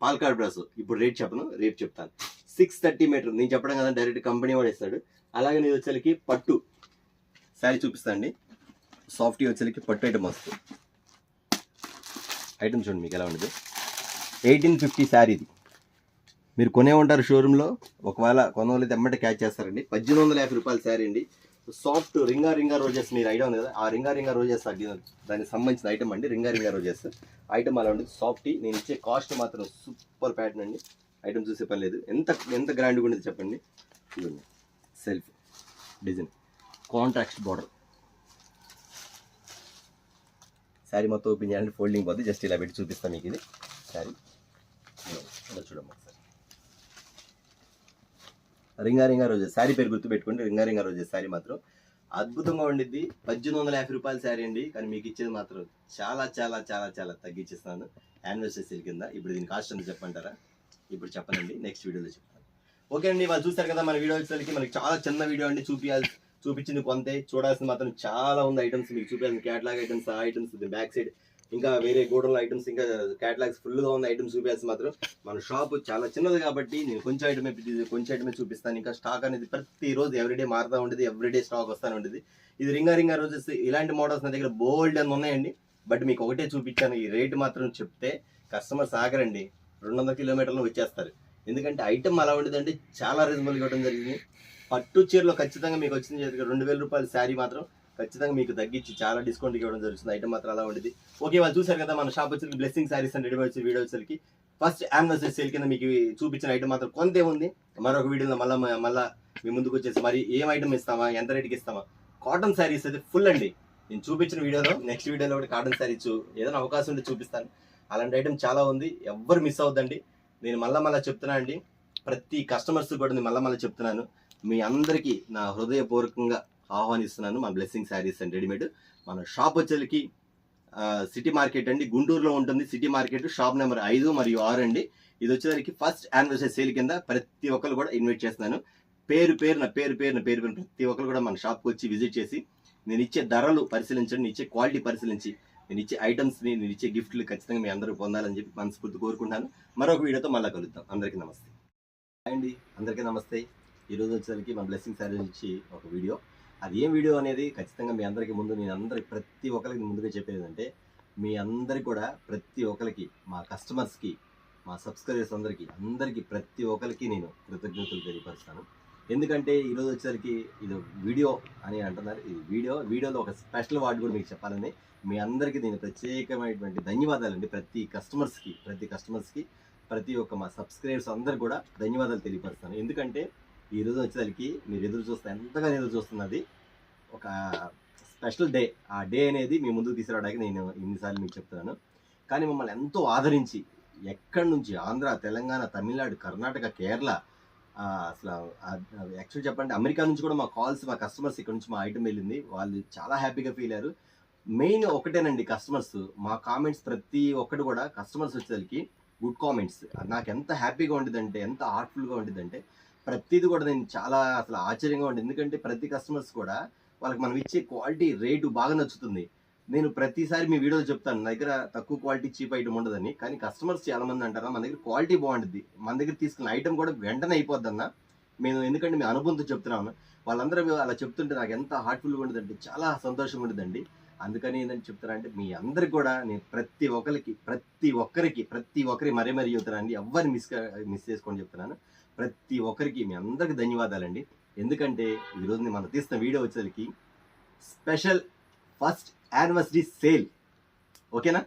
పాల్కాడ్ బ్రాసో. ఇప్పుడు రేట్ చెప్పను, రేపు చెప్తాను. 630 మీటర్ నేను చెప్పడం కదా, డైరెక్ట్ కంపెనీ వాడు ఇస్తాడు. అలాగే ఇది వచ్చేసరికి పట్టు శారీ చూపిస్తాను అండి. సాఫ్ట్ వచ్చేసరికి పట్టు ఐటమ్ వస్తుంది. ఐటమ్ చూడండి మీకు ఎలా ఉండదు. 1850 శారీ ఇది. మీరు కొనే ఉంటారు షోరూంలో, ఒకవేళ కొనవాళ్ళైతే ఎమ్మటే క్యాచ్ చేస్తారండి. 1850 రూపాయల శారీ అండి. సాఫ్ట్ రింగా రోజెస్, మీరు ఐడియా ఉంది కదా, ఆ రింగా రోజెస్ దానికి సంబంధించిన ఐటమ్ అండి. రింగా రోజెస్ ఐటమ్ అలా ఉంటుంది. సాఫ్టీ. నేను ఇచ్చే కాస్ట్ మాత్రం సూపర్ ప్యాటర్న్ అండి. ఐటమ్ చూసే పని లేదు. ఎంత గ్రాండ్గా ఉండేది చెప్పండి. ఇవ్వండి, self design, contract border. Sari మొత్తం ఓపెన్ చేయాలంటే ఫోల్డింగ్ పోతుంది. జస్ట్ ఇలా పెట్టి చూపిస్తాను మీకు. ఇది శారీ ఇలా చూడమ్మా ఒకసారి. రింగా రోజెస్ శారీ పేరు గుర్తు పెట్టుకోండి. రింగా రోజెస్ శారీ మాత్రం అద్భుతంగా ఉండిద్ది. 1850 రూపాయల శారీ అండి. కానీ మీకు ఇచ్చేది మాత్రం చాలా చాలా చాలా చాలా తగ్గించేస్తాను యానివర్సరీ సేల్ కింద. ఇప్పుడు దీని కాస్ట్ ఎంత చెప్పంటారా? ఇప్పుడు చెప్పనండి, నెక్స్ట్ వీడియోలో చెప్తాను. ఓకే అండి, వాళ్ళు చూస్తారు కదా మన వీడియో వచ్చేసరికి మనకి చాలా చిన్న వీడియో అండి. చూపించింది కొంతే, చూడాల్సింది మాత్రం చాలా ఉంది ఐటమ్స్. మీకు చూపించాల్సిన క్యాటలాగ్ ఐటమ్స్, ఆ ఐటమ్స్ బ్యాక్ సైడ్, ఇంకా వేరే గోడౌన్ ఐటమ్స్, ఇంకా క్యాటలాగ్స్ ఫుల్గా ఉన్న ఐటమ్స్ చూపించాల్సి మాత్రం. మన షాప్ చాలా చిన్నది కాబట్టి నేను కొంచెం ఐటమే చూపిస్తాను. ఇంకా స్టాక్ అనేది ప్రతిరోజు ఎవ్రీడే మారుతూ ఉంటుంది, ఎవ్రీడే స్టాక్ వస్తూనే ఉంటుంది. ఇది రింగా రోజెస్ ఇలాంటి మోడల్స్ నా దగ్గర బోల్డ్ అని ఉన్నాయండి. బట్ మీకు ఒకటే చూపించాను. ఈ రేటు మాత్రం చెప్తే కస్టమర్స్ ఆగరండి, 200 కిలోమీటర్లు వచ్చేస్తారు. ఎందుకంటే ఐటమ్ అలా ఉండేదండి, చాలా రీజనబుల్గా ఇవ్వడం జరిగింది. పట్టు చీరలో ఖచ్చితంగా మీకు వచ్చింది 2000 రూపాయల శారీ మాత్రం ఖచ్చితంగా మీకు తగ్గించి చాలా డిస్కౌంట్ ఇవ్వడం జరుగుతుంది. ఐటమ్ మాత్రం అలా ఉండేది. ఓకే, వాళ్ళు చూసారు కదా మన షాప్ వచ్చి blessing saris and readymade video వచ్చేసరికి ఫస్ట్ యానివర్సరీ సేల్ కింద మీకు చూపించిన ఐటమ్ మాత్రం కొంతే ఉంది. మరొక వీడియోలో మళ్ళీ మీ ముందుకు వచ్చేసి మరి ఏం ఐటమ్ ఇస్తామా, ఎంత రేటుకి ఇస్తామా. కాటన్ శారీస్ అయితే ఫుల్ అండి. నేను చూపించిన వీడియోలో నెక్స్ట్ వీడియోలో కూడా కాటన్ శారీస్ ఏదైనా అవకాశం ఉంటే చూపిస్తాను. అలాంటి ఐటమ్ చాలా ఉంది, ఎవ్వరు మిస్ అవుద్దండి. నేను మళ్ళీ చెప్తున్నా అండి, ప్రతి కస్టమర్స్ కూడా నేను మళ్ళీ చెప్తున్నాను, మీ అందరికీ నా హృదయపూర్వకంగా ఆహ్వానిస్తున్నాను. మన బ్లెస్సింగ్ శారీస్ అండ్ రెడీమేడ్. మన షాప్ వచ్చేసరికి సిటీ మార్కెట్ అండి, గుంటూరులో ఉంటుంది. సిటీ మార్కెట్ షాప్ నెంబర్ 5 మరియు 6 అండి. ఇది వచ్చేసరికి ఫస్ట్ యానివర్సరీ సేల్ కింద ప్రతి ఒక్కరు కూడా ఇన్వైట్ చేస్తున్నాను. పేరు పేరున ప్రతి ఒక్కరు కూడా మన షాప్కి వచ్చి విజిట్ చేసి నేను ఇచ్చే ధరలు పరిశీలించండి, నేను ఇచ్చే క్వాలిటీ పరిశీలించి, నేను ఇచ్చే ఐటమ్స్ని, నేను ఇచ్చే గిఫ్ట్లు ఖచ్చితంగా మీ అందరూ పొందాలని చెప్పి మనస్ఫూర్తి కోరుకుంటాను. మరొక వీడియోతో మళ్ళీ కలుద్దాం. అందరికీ నమస్తే అండి. అందరికీ నమస్తే. ఈరోజు వచ్చేసరికి మన బ్లెస్సింగ్ శారీస్ నుంచి ఒక వీడియో. అది ఏం వీడియో అనేది ఖచ్చితంగా మీ అందరికీ ముందు నేను అందరికి ప్రతి ఒక్కరికి ముందుగా చెప్పేది ఏంటంటే, మీ అందరికి కూడా ప్రతి ఒక్కరికి, మా కస్టమర్స్కి, మా సబ్స్క్రైబర్స్ అందరికీ ప్రతి ఒక్కరికి నేను కృతజ్ఞతలు తెలియపరుస్తాను. ఎందుకంటే ఈరోజు వచ్చేసరికి ఇది వీడియో అని అంటున్నారు. ఇది వీడియోలో ఒక స్పెషల్ వర్డ్ కూడా మీకు చెప్పాలని మీ అందరికీ నేను ప్రత్యేకమైనటువంటి ధన్యవాదాలండి. ప్రతి కస్టమర్స్కి ప్రతి ఒక్క మా సబ్స్క్రైబర్స్ అందరికి కూడా ధన్యవాదాలు తెలియపరుస్తాను. ఎందుకంటే ఈరోజు వచ్చేసరికి మీరు ఎంతగానో ఎదురు చూస్తున్నది ఒక స్పెషల్ డే. ఆ డే అనేది మీ ముందుకు తీసుకురావడానికి నేను ఇన్నిసార్లు మీకు చెప్తున్నాను. కానీ మమ్మల్ని ఎంతో ఆదరించి ఎక్కడి నుంచి ఆంధ్ర, తెలంగాణ, తమిళనాడు, కర్ణాటక, కేరళ, అసలు యాక్చువల్ చెప్పండి అమెరికా నుంచి కూడా మా కాల్స్, మా కస్టమర్స్ ఇక్కడ నుంచి మా ఐటమ్ వెళ్ళింది. వాళ్ళు చాలా హ్యాపీగా ఫీల్ అయ్యారు. మెయిన్ ఒకటేనండి, కస్టమర్స్ మా కామెంట్స్ ప్రతి ఒక్కటి కూడా కస్టమర్స్ వచ్చేసరికి గుడ్ కామెంట్స్. నాకు ఎంత హ్యాపీగా ఉండిద్దంటే, ఎంత హార్ట్ఫుల్గా ఉండిద్దంటే ప్రతిది కూడా నేను చాలా అసలు ఆశ్చర్యంగా ఉంటుంది. ఎందుకంటే ప్రతి కస్టమర్స్ కూడా వాళ్ళకి మనం ఇచ్చే క్వాలిటీ రేటు బాగా నచ్చుతుంది. నేను ప్రతిసారి మీ వీడియోలో చెప్తాను నా దగ్గర తక్కువ క్వాలిటీ చీప్ ఐటమ్ ఉండదని. కానీ కస్టమర్స్ చాలా మంది అంటారా మన దగ్గర క్వాలిటీ బాగుంటుంది, మన దగ్గర తీసుకున్న ఐటమ్ కూడా వెంటనే అయిపోద్దన్న. ఎందుకంటే మీ అనుభవంతో చెప్తున్నాను. వాళ్ళందరూ అలా చెప్తుంటే నాకు ఎంత హార్ట్ఫుల్గా ఉండదంటే చాలా సంతోషంగా ఉంటుందండి. అందుకని ఏంటంటే చెప్తానంటే మీ అందరికి కూడా నేను ప్రతి ఒక్కరికి మరీ చెప్తున్నానండి. ఎవరిని మిస్ చేసుకొని చెప్తున్నాను. ప్రతి ఒక్కరికి మీ అందరికి ధన్యవాదాలండి. ఎందుకంటే ఈరోజు మనం తీసిన వీడియో వచ్చేసరికి స్పెషల్ ఫస్ట్ యానివర్సరీ సేల్. ఓకేనా?